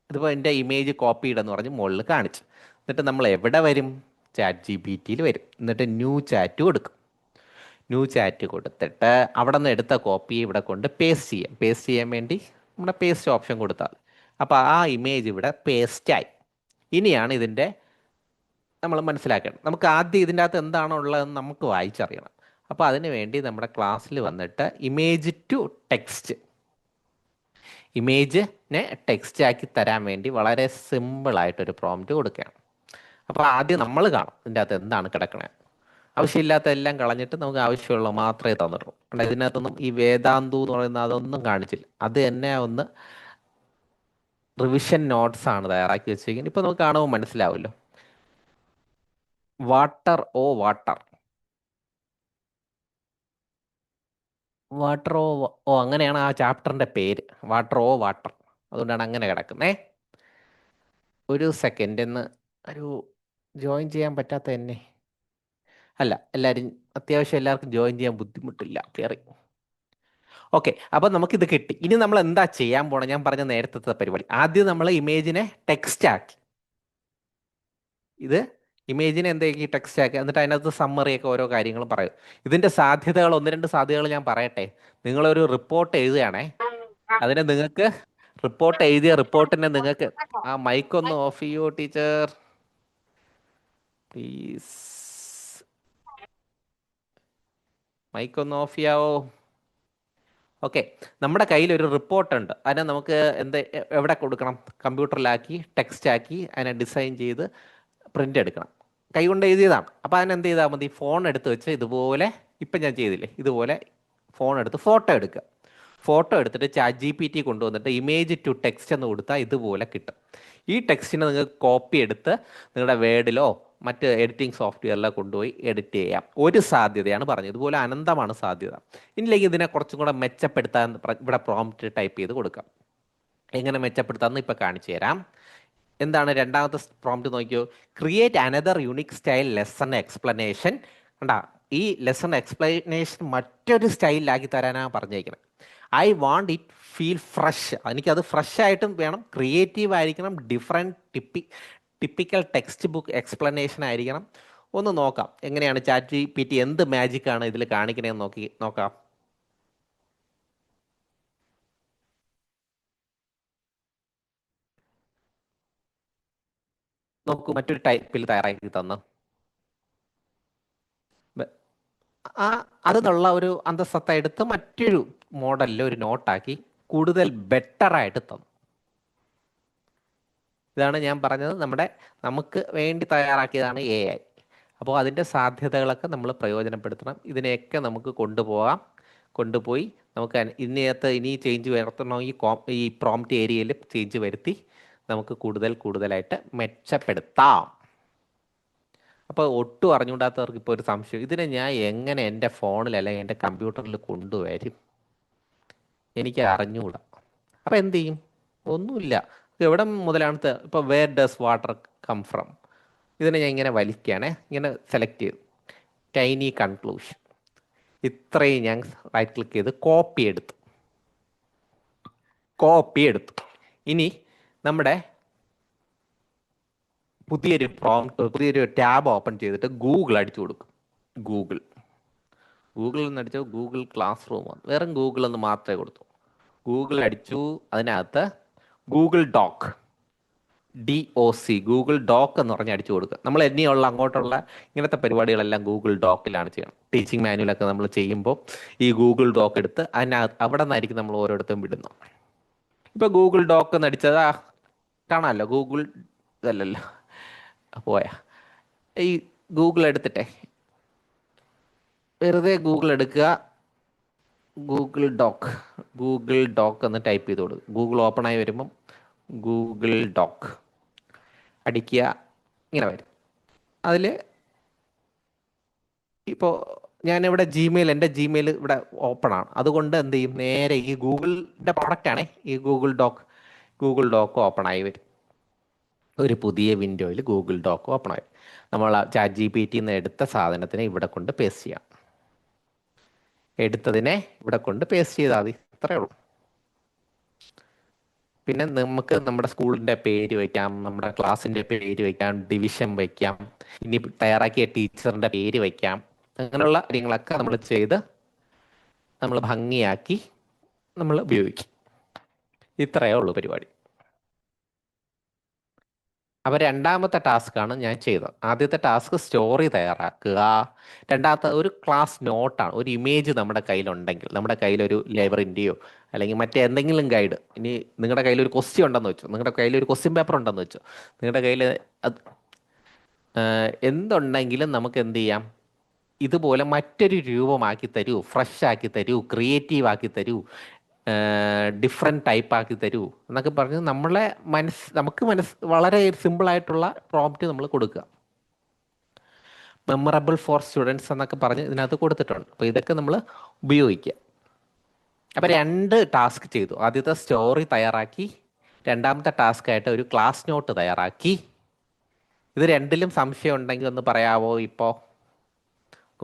ഇതിപ്പോൾ എൻ്റെ ഇമേജ് കോപ്പീഡ് എന്ന് പറഞ്ഞ് മുകളിൽ കാണിച്ചു. എന്നിട്ട് നമ്മൾ എവിടെ വരും? ChatGPTയിൽ വരും. എന്നിട്ട് ന്യൂ ചാറ്റ് കൊടുക്കും. ന്യൂ ചാറ്റ് കൊടുത്തിട്ട് അവിടെ നിന്ന് എടുത്ത കോപ്പി ഇവിടെ കൊണ്ട് പേസ്റ്റ് ചെയ്യാൻ വേണ്ടി നമ്മുടെ പേസ്റ്റ് ഓപ്ഷൻ കൊടുത്താൽ, അപ്പോൾ ആ ഇമേജ് ഇവിടെ പേസ്റ്റായി. ഇനിയാണ് ഇതിൻ്റെ നമ്മൾ മനസ്സിലാക്കണം. നമുക്ക് ആദ്യം ഇതിൻ്റെ അകത്ത് എന്താണോ ഉള്ളതെന്ന് നമുക്ക് വായിച്ചറിയണം. അപ്പോൾ അതിന് വേണ്ടി നമ്മുടെ ക്ലാസ്സിൽ വന്നിട്ട് ഇമേജ് ടു ടെക്സ്റ്റ്, ഇമേജിനെ ടെക്സ്റ്റ് ആക്കി തരാൻ വേണ്ടി വളരെ സിമ്പിളായിട്ടൊരു പ്രോംപ്റ്റ് കൊടുക്കുകയാണ്. അപ്പോൾ ആദ്യം നമ്മൾ കാണും ഇതിൻ്റെ അകത്ത് എന്താണ് കിടക്കണത്. ആവശ്യമില്ലാത്ത എല്ലാം കളഞ്ഞിട്ട് നമുക്ക് ആവശ്യമുള്ള മാത്രമേ തന്നിട്ടുള്ളൂ. ഇതിനകത്തൊന്നും ഈ വേദാന്തു എന്ന് പറയുന്ന അതൊന്നും കാണിച്ചില്ല. അത് തന്നെ ഒന്ന് റിവിഷൻ നോട്ട്സ് ആണ് തയ്യാറാക്കി വെച്ചിരിക്കുന്നത്. ഇപ്പോൾ നമുക്ക് കാണുമ്പോൾ മനസ്സിലാവുമല്ലോ. വാട്ടർ അങ്ങനെയാണ് ആ ചാപ്റ്ററിൻ്റെ പേര്, വാട്ടർ. അതുകൊണ്ടാണ് അങ്ങനെ കിടക്കുന്നേ. ഒരു സെക്കൻഡ് എന്ന് ഒരു ജോയിൻ ചെയ്യാൻ പറ്റാത്ത എന്നെ അല്ല, അത്യാവശ്യം എല്ലാവർക്കും ജോയിൻ ചെയ്യാൻ ബുദ്ധിമുട്ടില്ല, കയറി. ഓക്കെ, അപ്പം നമുക്കിത് കിട്ടി. ഇനി നമ്മൾ എന്താ ചെയ്യാൻ പോണം? ഞാൻ പറഞ്ഞ നേരത്തെ പരിപാടി. ആദ്യം നമ്മൾ ഇമേജിനെ ടെക്സ്റ്റ് ആക്കി, ഇമേജിനെ എന്താക്കി ടെക്സ്റ്റ് ആക്കി, എന്നിട്ട് അതിനകത്ത് സമ്മറിയൊക്കെ ഓരോ കാര്യങ്ങളും പറയും. ഇതിൻ്റെ സാധ്യതകൾ, 1-2 സാധ്യതകൾ ഞാൻ പറയട്ടെ. നിങ്ങളൊരു റിപ്പോർട്ട് എഴുതുകയാണേ, അതിനെ നിങ്ങൾക്ക് റിപ്പോർട്ട് എഴുതിയ റിപ്പോർട്ടിനെ നിങ്ങൾക്ക് ആ മൈക്കൊന്ന് ഓഫ് ചെയ്യൂ ടീച്ചർ പ്ലീസ്, മൈക്കൊന്ന് ഓഫ് ചെയ്യാവോ? ഓക്കെ, നമ്മുടെ കയ്യിൽ ഒരു റിപ്പോർട്ടുണ്ട്. അതിനെ നമുക്ക് എവിടെ കൊടുക്കണം? കമ്പ്യൂട്ടറിലാക്കി ടെക്സ്റ്റ് ആക്കി അതിനെ ഡിസൈൻ ചെയ്ത് പ്രിൻ്റ് എടുക്കണം. കൈകൊണ്ട് എഴുതിയതാണ്. അപ്പോൾ അതിനെന്ത് ചെയ്താൽ മതി? ഫോൺ എടുത്ത് വെച്ച് ഇതുപോലെ, ഇപ്പം ഞാൻ ചെയ്തില്ലേ, ഇതുപോലെ ഫോൺ എടുത്ത് ഫോട്ടോ എടുക്കുക. ഫോട്ടോ എടുത്തിട്ട് ChatGPT കൊണ്ടുവന്നിട്ട് ഇമേജ് ടു ടെക്സ്റ്റ് എന്ന് കൊടുത്താൽ ഇതുപോലെ കിട്ടും. ഈ ടെക്സ്റ്റിനെ നിങ്ങൾക്ക് കോപ്പി എടുത്ത് നിങ്ങളുടെ വേർഡിലോ മറ്റ് എഡിറ്റിംഗ് സോഫ്റ്റ്വെയറിലോ കൊണ്ടുപോയി എഡിറ്റ് ചെയ്യാം. ഒരു സാധ്യതയാണ് പറഞ്ഞത്. ഇതുപോലെ അനന്തമാണ് സാധ്യത. ഇല്ലെങ്കിൽ ഇതിനെ കുറച്ചും കൂടെ മെച്ചപ്പെടുത്താൻ ഇവിടെ പ്രോംപ്റ്റ് ടൈപ്പ് ചെയ്ത് കൊടുക്കാം. എങ്ങനെ മെച്ചപ്പെടുത്താമെന്ന് ഇപ്പോൾ കാണിച്ചു തരാം. എന്താണ് രണ്ടാമത്തെ പ്രോംപ്റ്റ് നോക്കിയോ? Create another unique style lesson explanation. കണ്ടാ, ഈ ലെസൺ എക്സ്പ്ലനേഷൻ മറ്റൊരു സ്റ്റൈലിലാക്കി തരാനാണ് പറഞ്ഞേക്കുന്നത്. I want it feel fresh. എനിക്കത് ഫ്രഷ് ആയിട്ടും വേണം, ക്രിയേറ്റീവ് ആയിരിക്കണം, different typical text book explanation ആയിരിക്കണം. ഒന്ന് നോക്കാം എങ്ങനെയാണ് ChatGPT എന്ത് മാജിക്കാണ് ഇതിൽ കാണിക്കണേന്ന് നോക്കാം. നോക്കൂ, മറ്റൊരു ടൈപ്പിൽ തയ്യാറാക്കി തന്നു. ആ അതിനുള്ള ഒരു അന്തസത്ത എടുത്ത് മറ്റൊരു മോഡലിൽ ഒരു നോട്ടാക്കി കൂടുതൽ ബെറ്ററായിട്ട് തന്നു. ഇതാണ് ഞാൻ പറഞ്ഞത്, നമുക്ക് വേണ്ടി തയ്യാറാക്കിയതാണ് AI. അപ്പോൾ അതിൻ്റെ സാധ്യതകളൊക്കെ നമ്മൾ പ്രയോജനപ്പെടുത്തണം. ഇതിനെയൊക്കെ നമുക്ക് കൊണ്ടുപോയി നമുക്ക് ഇനി ചേഞ്ച് വരുത്തണോ ഈ പ്രോംപ്റ്റ് ഏരിയയിൽ ചേഞ്ച് വരുത്തി നമുക്ക് കൂടുതലായിട്ട് മെച്ചപ്പെടുത്താം. അപ്പോൾ ഒട്ടും അറിഞ്ഞുകൂടാത്തവർക്ക് ഇപ്പോൾ ഒരു സംശയം, ഇതിനെ ഞാൻ എങ്ങനെ എൻ്റെ ഫോണിൽ അല്ലെങ്കിൽ എൻ്റെ കമ്പ്യൂട്ടറിൽ കൊണ്ടുവരും, എനിക്ക് അറിഞ്ഞുകൂടാ. അപ്പോൾ എന്ത് ചെയ്യും? ഒന്നുമില്ല. എവിടെ മുതലാണ് ഇപ്പോൾ where does water come from, ഇതിനെ ഞാൻ ഇങ്ങനെ വലിക്കുകയാണേ, ഇങ്ങനെ സെലക്ട് ചെയ്തു ടൈനി കൺക്ലൂഷൻ, ഇത്രയും ഞാൻ റൈറ്റ് ക്ലിക്ക് ചെയ്ത് കോപ്പി എടുത്തു. ഇനി നമ്മുടെ പുതിയൊരു ടാബ് ഓപ്പൺ ചെയ്തിട്ട് ഗൂഗിൾ അടിച്ചു കൊടുക്കും. ഗൂഗിളിൽ നിന്ന് അടിച്ചു ഗൂഗിൾ ക്ലാസ് റൂം വന്നു, വെറും ഗൂഗിൾ എന്ന് മാത്രമേ കൊടുത്തു. ഗൂഗിൾ അടിച്ചു, അതിനകത്ത് Google dock DOC Google dock എന്ന് പറഞ്ഞ് അടിച്ചു കൊടുക്കുക. നമ്മൾ ഇനിയുള്ള അങ്ങോട്ടുള്ള ഇങ്ങനത്തെ പരിപാടികളെല്ലാം ഗൂഗിൾ ഡോക്കിലാണ് ചെയ്യണം. ടീച്ചിങ് മാനുവലൊക്കെ നമ്മൾ ചെയ്യുമ്പോൾ ഈ ഗൂഗിൾ ഡോക്ക് എടുത്ത് അവിടെ നിന്നായിരിക്കും നമ്മൾ ഓരോരുത്തരും വിടുന്നു. ഇപ്പോൾ ഗൂഗിൾ ഡോക്ക് എന്ന് അടിച്ചത് കാണാമല്ലോ, ഗൂഗിൾ ഇതല്ലല്ലോ, പോയാ ഈ ഗൂഗിൾ എടുത്തിട്ടെ വെറുതെ ഗൂഗിൾ എടുക്കുക, ഗൂഗിൾ ഡോക്ക് എന്ന് ടൈപ്പ് ചെയ്ത് കൊടുക്കുക. ഗൂഗിൾ ഓപ്പണായി വരുമ്പം ഗൂഗിൾ ഡോക്ക് അടിക്കുക, ഇങ്ങനെ വരും. അതിൽ ഇപ്പോൾ ഞാനിവിടെ എൻ്റെ ജിമെയിൽ ഇവിടെ ഓപ്പണാണ്. അതുകൊണ്ട് എന്ത് ചെയ്യും, നേരെ ഈ ഗൂഗിളിൻ്റെ പ്രോഡക്റ്റാണേ ഈ ഗൂഗിൾ ഡോക്ക് ഓപ്പണായി വരും. ഒരു പുതിയ വിൻഡോയിൽ ഗൂഗിൾ ഡോക്ക് ഓപ്പണായി. നമ്മൾ ChatGPT നിന്ന് എടുത്ത സാധനത്തിനെ ഇവിടെ കൊണ്ട് പേസ്റ്റ് ചെയ്യാം. എടുത്തതിനെ ഇവിടെ കൊണ്ട് പേസ്റ്റ് ചെയ്താൽ മതി, അത്രയേ ഉള്ളൂ. പിന്നെ നമുക്ക് നമ്മുടെ സ്കൂളിൻ്റെ പേര് വയ്ക്കാം, നമ്മുടെ ക്ലാസ്സിൻ്റെ പേര് വയ്ക്കാം, ഡിവിഷൻ വയ്ക്കാം, ഇനി തയ്യാറാക്കിയ ടീച്ചറിൻ്റെ പേര് വയ്ക്കാം. അങ്ങനെയുള്ള കാര്യങ്ങളൊക്കെ നമ്മൾ ചെയ്ത് നമ്മൾ ഭംഗിയാക്കി നമ്മൾ ഉപയോഗിക്കും. ഇത്രയേ ഉള്ളൂ പരിപാടി. അപ്പോൾ രണ്ടാമത്തെ ടാസ്ക്കാണ് ഞാൻ ചെയ്തത്. ആദ്യത്തെ ടാസ്ക് സ്റ്റോറി തയ്യാറാക്കുക, രണ്ടാമത്തെ ഒരു ക്ലാസ് നോട്ടാണ്. ഒരു ഇമേജ് നമ്മുടെ കയ്യിലുണ്ടെങ്കിൽ, നമ്മുടെ കയ്യിലൊരു ലൈബ്രറിൻ്റെയോ അല്ലെങ്കിൽ മറ്റെന്തെങ്കിലും ഗൈഡ്, ഇനി നിങ്ങളുടെ കയ്യിലൊരു ക്വസ്റ്റ്യൻ ഉണ്ടെന്ന് വെച്ചോ, നിങ്ങളുടെ കയ്യിലൊരു ക്വസ്റ്റ്യൻ പേപ്പർ ഉണ്ടെന്ന് വെച്ചോ, നിങ്ങളുടെ കയ്യിൽ എന്തുണ്ടെങ്കിലും നമുക്ക് എന്ത് ചെയ്യാം, ഇതുപോലെ മറ്റൊരു രൂപമാക്കി തരൂ, ഫ്രഷ് ആക്കി തരൂ, ക്രിയേറ്റീവ് ആക്കി തരൂ, ഡിഫറെൻറ്റ് ടൈപ്പ് ആക്കി തരൂ എന്നൊക്കെ പറഞ്ഞ് നമുക്ക് വളരെ സിമ്പിളായിട്ടുള്ള പ്രോംപ്റ്റ് നമ്മൾ കൊടുക്കുക. മെമ്മറബിൾ ഫോർ സ്റ്റുഡൻസ് എന്നൊക്കെ പറഞ്ഞ് ഇതിനകത്ത് കൊടുത്തിട്ടുണ്ട്. അപ്പോൾ ഇതൊക്കെ നമ്മൾ ഉപയോഗിക്കുക. അപ്പോൾ 2 ടാസ്ക് ചെയ്തു. ആദ്യത്തെ സ്റ്റോറി തയ്യാറാക്കി, രണ്ടാമത്തെ ടാസ്ക്കായിട്ട് ഒരു ക്ലാസ് നോട്ട് തയ്യാറാക്കി. ഇത് രണ്ടിലും സംശയം ഉണ്ടെങ്കിൽ ഒന്ന് പറയാവോ? ഇപ്പോൾ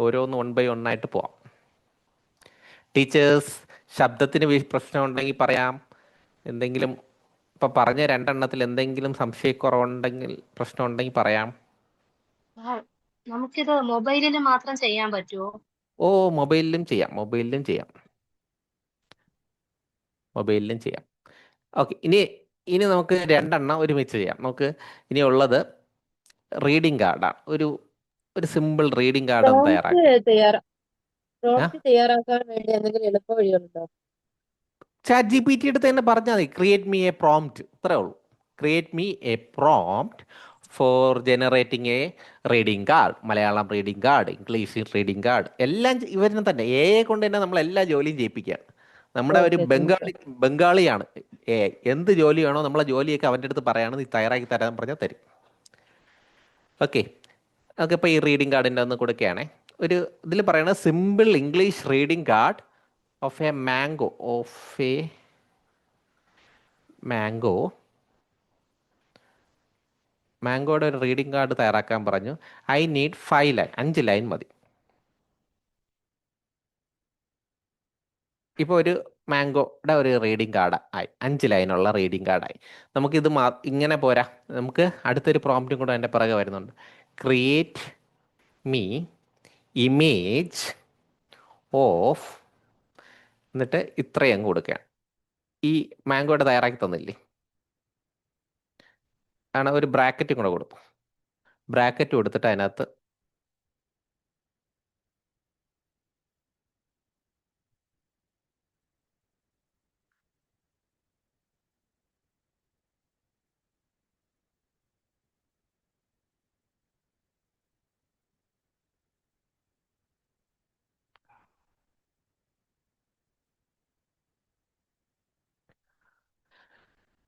ഓരോന്ന് 1 by 1 ആയിട്ട് പോവാം. ടീച്ചേഴ്സ്, ശബ്ദത്തിന് പ്രശ്നമുണ്ടെങ്കിൽ പറയാം. എന്തെങ്കിലും ഇപ്പം പറഞ്ഞ 2 എണ്ണത്തിൽ എന്തെങ്കിലും സംശയക്കുറവുണ്ടെങ്കിൽ പ്രശ്നമുണ്ടെങ്കിൽ പറയാം. നമുക്കിത് മൊബൈലിൽ മാത്രം ചെയ്യാൻ പറ്റുമോ? ഓ, മൊബൈലിലും ചെയ്യാം. ഓക്കെ, ഇനി നമുക്ക് 2 എണ്ണം ഒരുമിച്ച് ചെയ്യാം. നമുക്ക് ഇനി ഉള്ളത് റീഡിങ് കാർഡാണ്. ഒരു സിമ്പിൾ റീഡിങ് കാർഡ് ഒന്ന് തയ്യാറാക്കി. തയ്യാറാക്കാൻ വേണ്ടി എന്തെങ്കിലും എളുപ്പ വഴികളുണ്ടോ? ChatGPT എടുത്ത് തന്നെ പറഞ്ഞാൽ മതി, ക്രിയേറ്റ് മീ എ പ്രോംപ്റ്റ്, ഇത്രേ ഉള്ളൂ. Create me A prompt four generating A reading card. Malayalam reading card, English reading card, എല്ലാം ഇവരിനെ തന്നെ AI കൊണ്ട് തന്നെ നമ്മൾ എല്ലാ ജോലിയും ചെയ്യിപ്പിക്കുകയാണ്. നമ്മുടെ ഒരു ബംഗാളിയാണ് AI. എന്ത് ജോലിയാണോ നമ്മളെ ജോലിയൊക്കെ അവൻ്റെ അടുത്ത് പറയാണ്, നീ തയ്യാറാക്കി തരാൻ പറഞ്ഞാൽ തരും. ഓക്കെ, ഇപ്പോൾ ഈ റീഡിങ് കാർഡിൻ്റെ ഒന്ന് കൊടുക്കുകയാണേ. ഇതിൽ പറയുന്നത് simple English reading card of a മാംഗോയുടെ ഒരു റീഡിങ് കാർഡ് തയ്യാറാക്കാൻ പറഞ്ഞു. ഐ നീഡ് 5 ലൈൻ, 5 ലൈൻ മതി. ഇപ്പോൾ ഒരു മാംഗോയുടെ ഒരു റീഡിങ് കാർഡ് ആയി, 5 ലൈനുള്ള റീഡിങ് കാർഡായി. നമുക്കിത് ഇങ്ങനെ പോരാ, നമുക്ക് അടുത്തൊരു പ്രോംപ്റ്റും കൂടെ അതിൻ്റെ പിറകെ വരുന്നുണ്ട്. ക്രിയേറ്റ് മീ ഇമേജ് ഓഫ്, എന്നിട്ട് ഇത്രയും അങ്ങ് കൊടുക്കുകയാണ്. ഈ മാംഗോയുടെ തയ്യാറാക്കി തന്നില്ലേ, ആണ് ഒരു ബ്രാക്കറ്റും കൂടെ കൊടുത്തു. ബ്രാക്കറ്റ് കൊടുത്തിട്ട് അതിനകത്ത്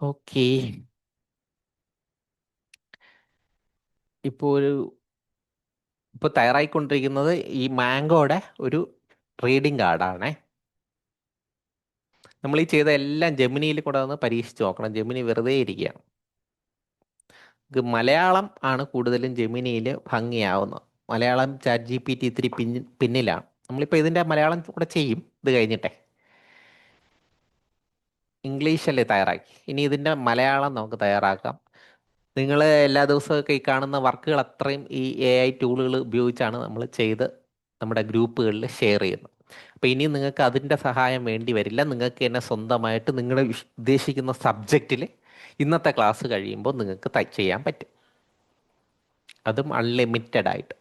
ഓക്കെ, ഇപ്പോൾ ഇപ്പോൾ തയ്യാറായിക്കൊണ്ടിരിക്കുന്നത് ഈ മാംഗോയുടെ ഒരു റീഡിംഗ് കാർഡാണേ. നമ്മൾ ഈ ചെയ്ത എല്ലാം ജെമിനിയിൽ കൂടെ ഒന്ന് പരീക്ഷിച്ച് നോക്കണം. ജെമിനി വെറുതെ ഇരിക്കുകയാണ്. ഇത് മലയാളം ആണ് കൂടുതലും ജെമിനിയിൽ ഭംഗിയാവുന്നത്. Malayalam chat G P T ഇത്തിരി പിന്നിലാണ്. നമ്മളിപ്പോൾ ഇതിൻ്റെ മലയാളം കൂടെ ചെയ്യും ഇത് കഴിഞ്ഞിട്ടെ. ഇംഗ്ലീഷല്ലേ തയ്യാറാക്കി, ഇനി ഇതിൻ്റെ മലയാളം നമുക്ക് തയ്യാറാക്കാം. നിങ്ങൾ എല്ലാ ദിവസമൊക്കെ ഈ കാണുന്ന വർക്കുകൾ അത്രയും ഈ AI ടൂളുകൾ ഉപയോഗിച്ചാണ് നമ്മൾ ചെയ്ത് നമ്മുടെ ഗ്രൂപ്പുകളിൽ ഷെയർ ചെയ്യുന്നത്. അപ്പോൾ ഇനി നിങ്ങൾക്ക് അതിൻ്റെ സഹായം വേണ്ടി വരില്ല. നിങ്ങൾക്ക് തന്നെ സ്വന്തമായിട്ട് നിങ്ങളുടെ ഉദ്ദേശിക്കുന്ന സബ്ജക്റ്റിൽ ഇന്നത്തെ ക്ലാസ് കഴിയുമ്പോൾ നിങ്ങൾക്ക് ചെയ്യാൻ പറ്റും. അതും അൺലിമിറ്റഡ് ആയിട്ട്.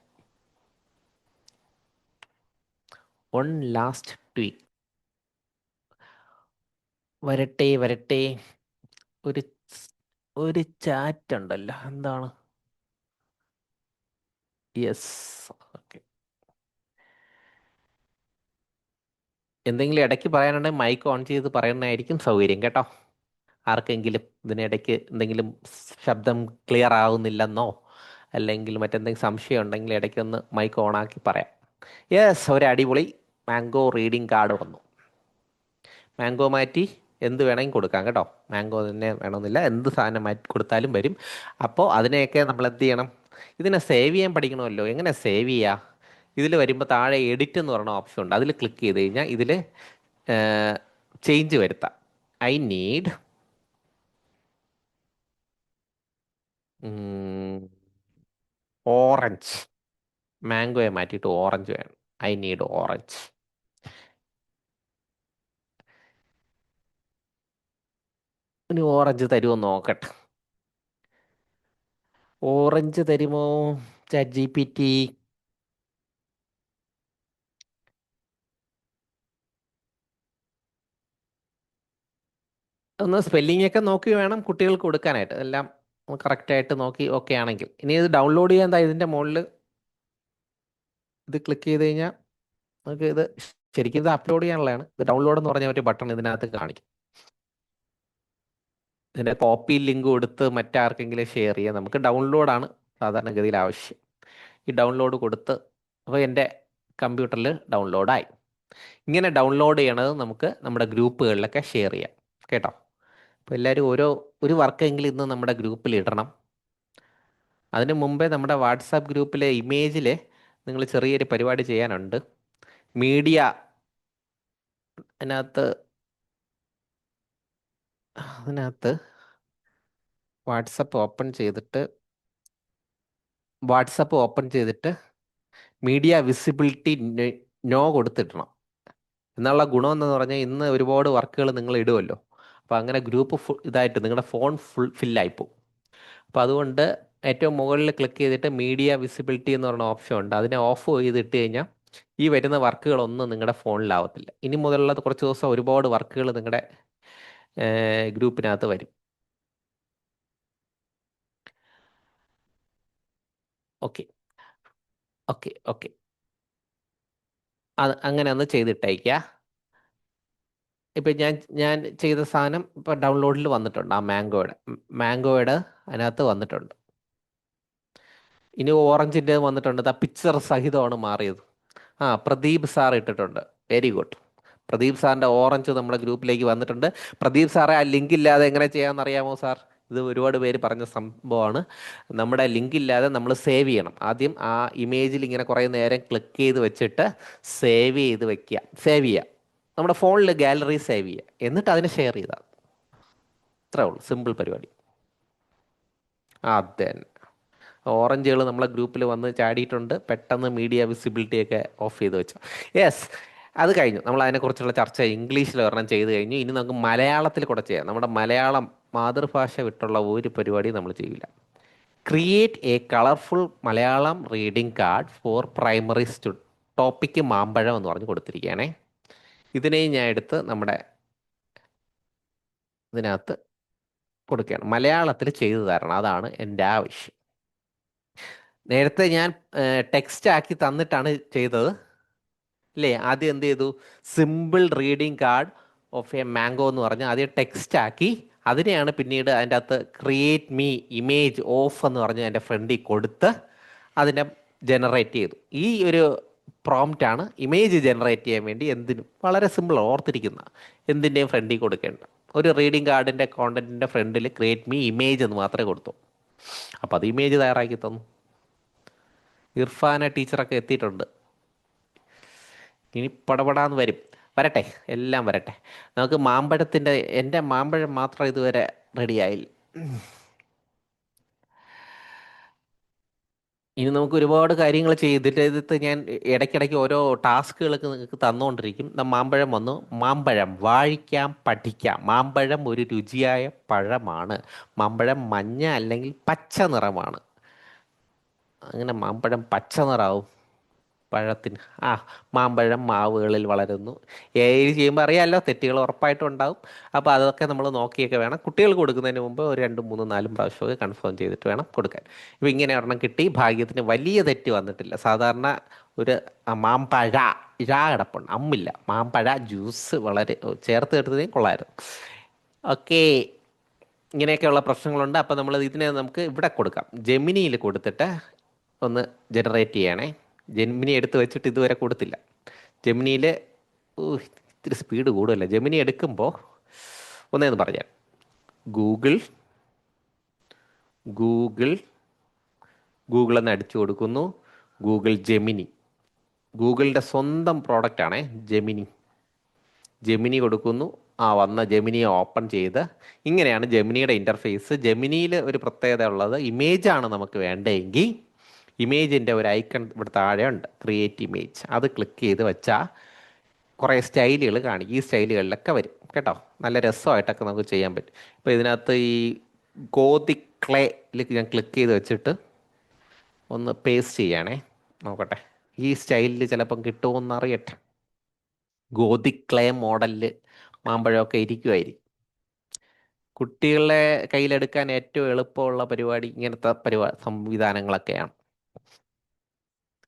One last tweak. വരട്ടെ വരട്ടെ. ഒരു ഒരു ചാറ്റ് ഉണ്ടല്ലോ, എന്താണ്? Yes, okay. എന്തെങ്കിലും ഇടയ്ക്ക് പറയാനുണ്ടെങ്കിൽ മൈക്ക് ഓൺ ചെയ്ത് പറയുന്നതായിരിക്കും സൗകര്യം കേട്ടോ. ആർക്കെങ്കിലും ഇതിനിടയ്ക്ക് എന്തെങ്കിലും ശബ്ദം ക്ലിയർ ആവുന്നില്ലെന്നോ അല്ലെങ്കിൽ മറ്റെന്തെങ്കിലും സംശയം ഉണ്ടെങ്കിൽ ഇടയ്ക്കൊന്ന് മൈക്ക് ഓണാക്കി പറയാം. യെസ്, ഒരു അടിപൊളി മാംഗോ റീഡിംഗ് കാർഡ് വന്നു. മാംഗോ മാറ്റി എന്ത് വേണമെങ്കിൽ കൊടുക്കാം കേട്ടോ. മാംഗോ തന്നെ വേണമെന്നില്ല, എന്ത് സാധനം മാറ്റി കൊടുത്താലും വരും. അപ്പോൾ അതിനെയൊക്കെ നമ്മൾ എന്ത് ചെയ്യണം? ഇതിനെ സേവ് ചെയ്യാൻ പഠിക്കണമല്ലോ. എങ്ങനെ സേവ് ചെയ്യുക? ഇതിൽ വരുമ്പോൾ താഴെ എഡിറ്റ് എന്ന് പറയുന്ന ഓപ്ഷൻ ഉണ്ട്. അതിൽ ക്ലിക്ക് ചെയ്ത് കഴിഞ്ഞാൽ ഇതിൽ ചേഞ്ച് വരുത്താം. I need orange. മാംഗോയെ മാറ്റിയിട്ട് ഓറഞ്ച് വേണം. I need orange. ഇനി ഓറഞ്ച് തരുമോ നോക്കട്ടെ. ഓറഞ്ച് തരുമോ ചാറ്റ് ജി പി ടി? ഒന്ന് സ്പെല്ലിംഗ് ഒക്കെ നോക്കി വേണം കുട്ടികൾക്ക് കൊടുക്കാനായിട്ട്. എല്ലാം കറക്റ്റായിട്ട് നോക്കി ഓക്കെ ആണെങ്കിൽ. ഇനി ഇത് ഡൗൺലോഡ് ചെയ്യാൻ എന്താ ഇതിൻ്റെ മുകളിൽ ഇത് ക്ലിക്ക് ചെയ്ത് കഴിഞ്ഞാൽ നമുക്ക് ഇത് ശരിക്കും ഇത് അപ്ലോഡ് ചെയ്യാനുള്ളതാണ്. ഇത് ഡൗൺലോഡ് എന്ന് പറഞ്ഞ ഒരു ബട്ടൺ ഇതിനകത്ത് കാണിക്കും. ഇതിൻ്റെ കോപ്പി ലിങ്ക് കൊടുത്ത് മറ്റാർക്കെങ്കിലും ഷെയർ ചെയ്യാം. നമുക്ക് ഡൗൺലോഡാണ് സാധാരണഗതിയിൽ ആവശ്യം. ഈ ഡൗൺലോഡ് കൊടുത്ത് അപ്പോൾ എൻ്റെ കമ്പ്യൂട്ടറിൽ ഡൗൺലോഡായി. ഇങ്ങനെ ഡൗൺലോഡ് ചെയ്യണത് നമുക്ക് നമ്മുടെ ഗ്രൂപ്പുകളിലൊക്കെ ഷെയർ ചെയ്യാം കേട്ടോ. അപ്പോൾ എല്ലാവരും ഒരു വർക്കെങ്കിലും ഇന്ന് നമ്മുടെ ഗ്രൂപ്പിൽ ഇടണം. അതിന് മുമ്പേ നമ്മുടെ വാട്സാപ്പ് ഗ്രൂപ്പിലെ ഇമേജിൽ നിങ്ങൾ ചെറിയൊരു പരിപാടി ചെയ്യാനുണ്ട്. മീഡിയ അതിനകത്ത് വാട്സപ്പ് ഓപ്പൺ ചെയ്തിട്ട് മീഡിയ വിസിബിലിറ്റി നോ കൊടുത്തിടണം. എന്നുള്ള ഗുണം എന്ന് പറഞ്ഞാൽ ഇന്ന് ഒരുപാട് വർക്കുകൾ നിങ്ങൾ ഇടുമല്ലോ. അപ്പോൾ അങ്ങനെ ഗ്രൂപ്പ് ഇതായിട്ട് നിങ്ങളുടെ ഫോൺ ഫില്ലായിപ്പോവും. അപ്പോൾ അതുകൊണ്ട് ഏറ്റവും മുകളിൽ ക്ലിക്ക് ചെയ്തിട്ട് മീഡിയ വിസിബിലിറ്റി എന്ന് പറയുന്ന ഓപ്ഷൻ ഉണ്ട്. അതിനെ ഓഫ് ചെയ്തിട്ട് കഴിഞ്ഞാൽ ഈ വരുന്ന വർക്കുകളൊന്നും നിങ്ങളുടെ ഫോണിലാവത്തില്ല. ഇനി മുതലുള്ള കുറച്ച് ദിവസം ഒരുപാട് വർക്കുകൾ നിങ്ങളുടെ ഗ്രൂപ്പിനകത്ത് വരും. ഓക്കെ ഓക്കെ ഓക്കെ, അത് അങ്ങനെ ഒന്ന് ചെയ്തിട്ടയക്കുക. ഇപ്പം ഞാൻ ചെയ്ത സാധനം ഇപ്പം ഡൗൺലോഡിൽ വന്നിട്ടുണ്ട്. ആ മാംഗോയുടെ അതിനകത്ത് വന്നിട്ടുണ്ട്. ഇനി ഓറഞ്ചിൻ്റെ വന്നിട്ടുണ്ട്. ആ പിക്ചർ സഹിതമാണ് മാറിയത്. പ്രദീപ് സാർ ഇട്ടിട്ടുണ്ട്. Very good. പ്രദീപ് സാറിൻ്റെ ഓറഞ്ച് നമ്മുടെ ഗ്രൂപ്പിലേക്ക് വന്നിട്ടുണ്ട്. പ്രദീപ് സാറെ, ആ ലിങ്ക് ഇല്ലാതെ എങ്ങനെ ചെയ്യാമെന്ന് അറിയാമോ സാർ? ഇത് ഒരുപാട് പേര് പറഞ്ഞ സംഭവമാണ്. നമ്മുടെ ലിങ്ക് ഇല്ലാതെ നമ്മൾ സേവ് ചെയ്യണം. ആദ്യം ആ ഇമേജിൽ ഇങ്ങനെ കുറേ നേരം ക്ലിക്ക് ചെയ്ത് വെച്ചിട്ട് സേവ് ചെയ്ത് വെക്കുക. സേവ് ചെയ്യുക, നമ്മുടെ ഫോണിൽ ഗാലറി സേവ് ചെയ്യുക, എന്നിട്ട് അതിനെ ഷെയർ ചെയ്താൽ അത്രേ ഉള്ളൂ. സിമ്പിൾ പരിപാടി. അതെ, ഓറഞ്ചുകൾ നമ്മളെ ഗ്രൂപ്പിൽ വന്ന് ചാടിയിട്ടുണ്ട്. പെട്ടെന്ന് മീഡിയ വിസിബിലിറ്റി ഒക്കെ ഓഫ് ചെയ്ത് വെച്ചു. യെസ്, അത് കഴിഞ്ഞു. നമ്മൾ അതിനെക്കുറിച്ചുള്ള ചർച്ച ഇംഗ്ലീഷിൽ ഒരെണ്ണം ചെയ്ത് കഴിഞ്ഞു. ഇനി നമുക്ക് മലയാളത്തിൽ കൂടെ ചെയ്യാം. നമ്മുടെ മലയാളം മാതൃഭാഷ വിട്ടുള്ള ഒരു പരിപാടി നമ്മൾ ചെയ്യില്ല. Create A colourful Malayalam reading card for primary topic മാമ്പഴം എന്ന് പറഞ്ഞ് കൊടുത്തിരിക്കുകയാണേ. ഇതിനെയും ഞാൻ എടുത്ത് നമ്മുടെ ഇതിനകത്ത് കൊടുക്കുകയാണ്. മലയാളത്തിൽ ചെയ്തു തരണം, അതാണ് എൻ്റെ ആവശ്യം. നേരത്തെ ഞാൻ ടെക്സ്റ്റ് ആക്കി തന്നിട്ടാണ് ചെയ്തത് അല്ലേ? ആദ്യം എന്ത് ചെയ്തു? Simple reading card of A mango എന്ന് പറഞ്ഞ് ആദ്യം ടെക്സ്റ്റ് ആക്കി അതിനെയാണ് പിന്നീട് അതിൻ്റെ അകത്ത് ക്രിയേറ്റ് മീ ഇമേജ് ഓഫ് എന്ന് പറഞ്ഞ് എൻ്റെ ഫ്രണ്ടിൽ കൊടുത്ത് അതിനെ ജനറേറ്റ് ചെയ്തു. ഈ ഒരു പ്രോംപ്റ്റാണ് ഇമേജ് ജനറേറ്റ് ചെയ്യാൻ വേണ്ടി എന്തിനും വളരെ സിമ്പിൾ ഓർത്തിരിക്കുന്ന എന്തിൻ്റെയും ഫ്രണ്ടിൽ കൊടുക്കേണ്ട. ഒരു റീഡിംഗ് കാർഡിൻ്റെ കോണ്ടന്റിൻ്റെ ഫ്രണ്ടിൽ ക്രിയേറ്റ് മീ ഇമേജ് എന്ന് മാത്രമേ കൊടുത്തു. അപ്പോൾ അത് ഇമേജ് തയ്യാറാക്കി തന്നു. ഇർഫാന ടീച്ചറൊക്കെ എത്തിയിട്ടുണ്ട്. ഇനി പടപടാന്ന് വരട്ടെ, എല്ലാം വരട്ടെ. നമുക്ക് മാമ്പഴത്തിൻ്റെ, എൻ്റെ മാമ്പഴം മാത്രം ഇതുവരെ റെഡിയായില്ല. ഇനി നമുക്ക് ഒരുപാട് കാര്യങ്ങൾ ചെയ്തിട്ട് ഞാൻ ഇടയ്ക്കിടയ്ക്ക് ഓരോ ടാസ്കുകളൊക്കെ നിങ്ങൾക്ക് തന്നുകൊണ്ടിരിക്കും. മാമ്പഴം വന്നു. മാമ്പഴം വാഴിക്കാം, പഠിക്കാം. മാമ്പഴം ഒരു രുചിയായ പഴമാണ്. മാമ്പഴം മഞ്ഞ അല്ലെങ്കിൽ പച്ച നിറമാണ്. അങ്ങനെ മാമ്പഴം പച്ച നിറാവും പഴത്തിന്. മാമ്പഴം മാവുകളിൽ വളരുന്നു. ചെയ്യുമ്പോൾ അറിയാമല്ലോ, തെറ്റുകൾ ഉറപ്പായിട്ടും ഉണ്ടാവും. അപ്പോൾ അതൊക്കെ നമ്മൾ നോക്കിയൊക്കെ വേണം. കുട്ടികൾ കൊടുക്കുന്നതിന് മുമ്പ് ഒരു 2, 3, 4 പ്രാവശ്യമൊക്കെ കൺഫേം ചെയ്തിട്ട് വേണം കൊടുക്കാൻ. ഇപ്പോൾ ഇങ്ങനെ ഒരെണ്ണം കിട്ടി. ഭാഗ്യത്തിന് വലിയ തെറ്റ് വന്നിട്ടില്ല. സാധാരണ ഒരു മാമ്പഴ കിടപ്പുണ്ട്, അമ്മില്ല. മാമ്പഴ ജ്യൂസ് വളരെ ചേർത്ത് എടുത്തതേ കൊള്ളായിരുന്നു. ഓക്കെ, ഇങ്ങനെയൊക്കെയുള്ള പ്രശ്നങ്ങളുണ്ട്. അപ്പോൾ നമ്മൾ ഇതിനെ നമുക്ക് ഇവിടെ കൊടുക്കാം. ജെമിനിയിൽ കൊടുത്തിട്ട് ഒന്ന് ജനറേറ്റ് ചെയ്യണേ. ജെമിനി എടുത്ത് വെച്ചിട്ട് ഇതുവരെ കൊടുത്തില്ല. ജെമിനിയിൽ ഇത്തിരി സ്പീഡ് കൂടുതലല്ല. ജെമിനി എടുക്കുമ്പോൾ ഒന്നേന്ന് പറഞ്ഞാൽ ഗൂഗിൾ എന്ന് അടിച്ചു കൊടുക്കുന്നു. ഗൂഗിൾ ജെമിനി, ഗൂഗിളിൻ്റെ സ്വന്തം പ്രോഡക്റ്റാണേ ജെമിനി കൊടുക്കുന്നു. വന്ന ജെമിനിയെ ഓപ്പൺ ചെയ്ത് ഇങ്ങനെയാണ് ജെമിനിയുടെ ഇൻ്റർഫേസ്. ജെമിനിയിൽ ഒരു പ്രത്യേകത ഉള്ളത്, ഇമേജാണ് നമുക്ക് വേണ്ടതെങ്കിൽ ഇമേജിൻ്റെ ഒരു ഐക്കൺ ഇവിടെ താഴെ ഉണ്ട്, ക്രിയേറ്റ് ഇമേജ്. അത് ക്ലിക്ക് ചെയ്ത് വെച്ചാൽ കുറേ സ്റ്റൈലുകൾ കാണിക്കും. ഈ സ്റ്റൈലുകളിലൊക്കെ വരും കേട്ടോ. നല്ല രസമായിട്ടൊക്കെ നമുക്ക് ചെയ്യാൻ പറ്റും. ഇപ്പോൾ ഇതിനകത്ത് ഈ ഗോതിക് ക്ലേയിലേക്ക് ഞാൻ ക്ലിക്ക് ചെയ്ത് വെച്ചിട്ട് ഒന്ന് പേസ്റ്റ് ചെയ്യണേ. നോക്കട്ടെ ഈ സ്റ്റൈലിൽ ചിലപ്പം കിട്ടുമെന്ന് അറിയട്ടെ. ഗോതിക് ക്ലേ മോഡലിൽ മാമ്പഴമൊക്കെ ഇരിക്കുമായിരിക്കും. കുട്ടികളെ കയ്യിലെടുക്കാൻ ഏറ്റവും എളുപ്പമുള്ള പരിപാടി ഇങ്ങനത്തെ സംവിധാനങ്ങളൊക്കെയാണ്.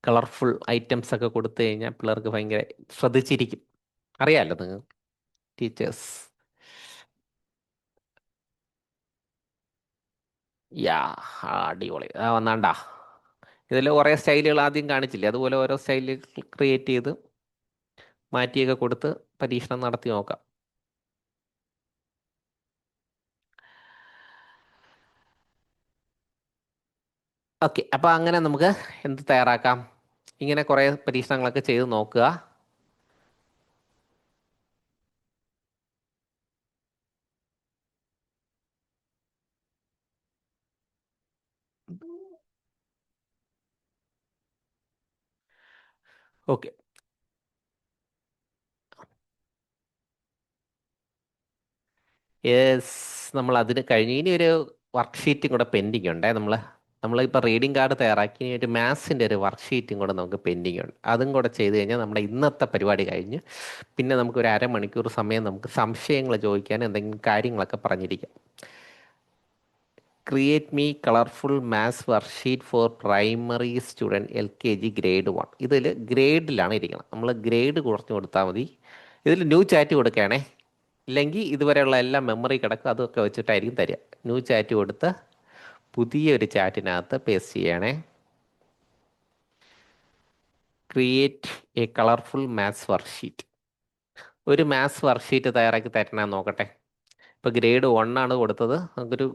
കളർഫുൾ ഐറ്റംസ് ഒക്കെ കൊടുത്തു കഴിഞ്ഞാൽ പിള്ളേർക്ക് ഭയങ്കര ശ്രദ്ധിച്ചിരിക്കും. അറിയാമല്ലോ നിങ്ങൾ ടീച്ചേഴ്സ്. അടിപൊളി. വന്നാണ്ടാ ഇതിൽ കുറേ സ്റ്റൈലുകൾ ആദ്യം കാണിച്ചില്ലേ, അതുപോലെ ഓരോ സ്റ്റൈലിൽ ക്രിയേറ്റ് ചെയ്ത് മാറ്റിയൊക്കെ കൊടുത്ത് പരീക്ഷണം നടത്തി നോക്കാം. ഓക്കെ, അപ്പോൾ അങ്ങനെ നമുക്ക് എന്ത് തയ്യാറാക്കാം? ഇങ്ങനെ കുറേ പരീക്ഷണങ്ങളൊക്കെ ചെയ്ത് നോക്കുക. ഓക്കെ, നമ്മൾ അതിന് കഴിഞ്ഞ് ഇനി ഒരു വർക്ക്ഷീറ്റും കൂടെ പെൻഡിങ് ഉണ്ട്. നമ്മളിപ്പോൾ റീഡിംഗ് കാർഡ് തയ്യാറാക്കി ഒരു മാത്സിൻ്റെ ഒരു വർക്ക്ഷീറ്റും കൂടെ നമുക്ക് പെൻഡിങ് ഉണ്ട്. അതും കൂടെ ചെയ്ത് കഴിഞ്ഞാൽ നമ്മുടെ ഇന്നത്തെ പരിപാടി കഴിഞ്ഞ് പിന്നെ നമുക്ക് ഒരു അരമണിക്കൂർ സമയം നമുക്ക് സംശയങ്ങൾ ചോദിക്കാൻ എന്തെങ്കിലും കാര്യങ്ങളൊക്കെ പറഞ്ഞിരിക്കാം. Create me colourful maths worksheet for primary student LKG grade 1. ഇതിൽ ഗ്രേഡിലാണ് ഇരിക്കണം. നമ്മൾ ഗ്രേഡ് കുറച്ച് കൊടുത്താൽ മതി. ഇതിൽ ന്യൂ ചാറ്റ് കൊടുക്കുകയാണേ. ഇല്ലെങ്കിൽ ഇതുവരെയുള്ള എല്ലാം മെമ്മറി കിടക്കും, അതൊക്കെ വെച്ചിട്ടായിരിക്കും തരിക. ന്യൂ ചാറ്റ് കൊടുത്ത് പുതിയൊരു ചാറ്റിനകത്ത് പേസ്റ്റ് ചെയ്യണേ. Create A colourful maths worksheet. ഒരു മാത്സ് വർക്ക്ഷീറ്റ് തയ്യാറാക്കി തരണം നോക്കട്ടെ. ഇപ്പോൾ ഗ്രേഡ് 1 ആണ് കൊടുത്തത്. നമുക്കൊരു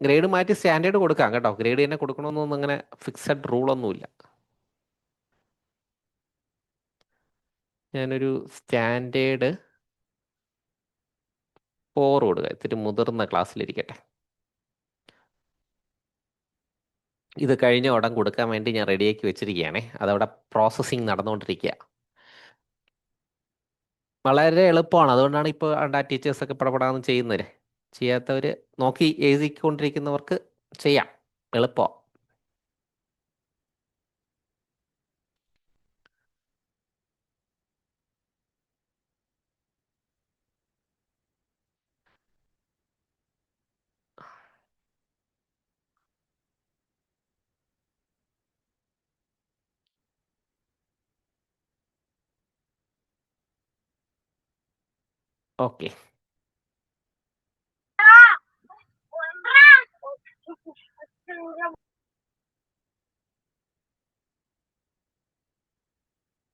ഗ്രേഡ് മാറ്റി സ്റ്റാൻഡേർഡ് കൊടുക്കാം കേട്ടോ. ഗ്രേഡ് തന്നെ കൊടുക്കണമെന്നൊന്നും അങ്ങനെ ഫിക്സഡ് റൂളൊന്നുമില്ല. ഞാനൊരു സ്റ്റാൻഡേർഡ് 4 കൊടുക്കുക. ഇത്തിരി മുതിർന്ന ക്ലാസ്സിലിരിക്കട്ടെ. ഇത് കഴിഞ്ഞ ഉടൻ കൊടുക്കാൻ വേണ്ടി ഞാൻ റെഡിയാക്കി വെച്ചിരിക്കുകയാണേ. അതവിടെ പ്രോസസ്സിങ് നടന്നുകൊണ്ടിരിക്കുക. വളരെ എളുപ്പമാണ്. അതുകൊണ്ടാണ് ഇപ്പോൾ ടീച്ചേഴ്സൊക്കെ പടപടാന്ന് ചെയ്യുന്നത്. ചെയ്യാത്തവർ നോക്കി എഴുതിക്കൊണ്ടിരിക്കുന്നവർക്ക് ചെയ്യാം, എളുപ്പമാണ്. ഓക്കെ,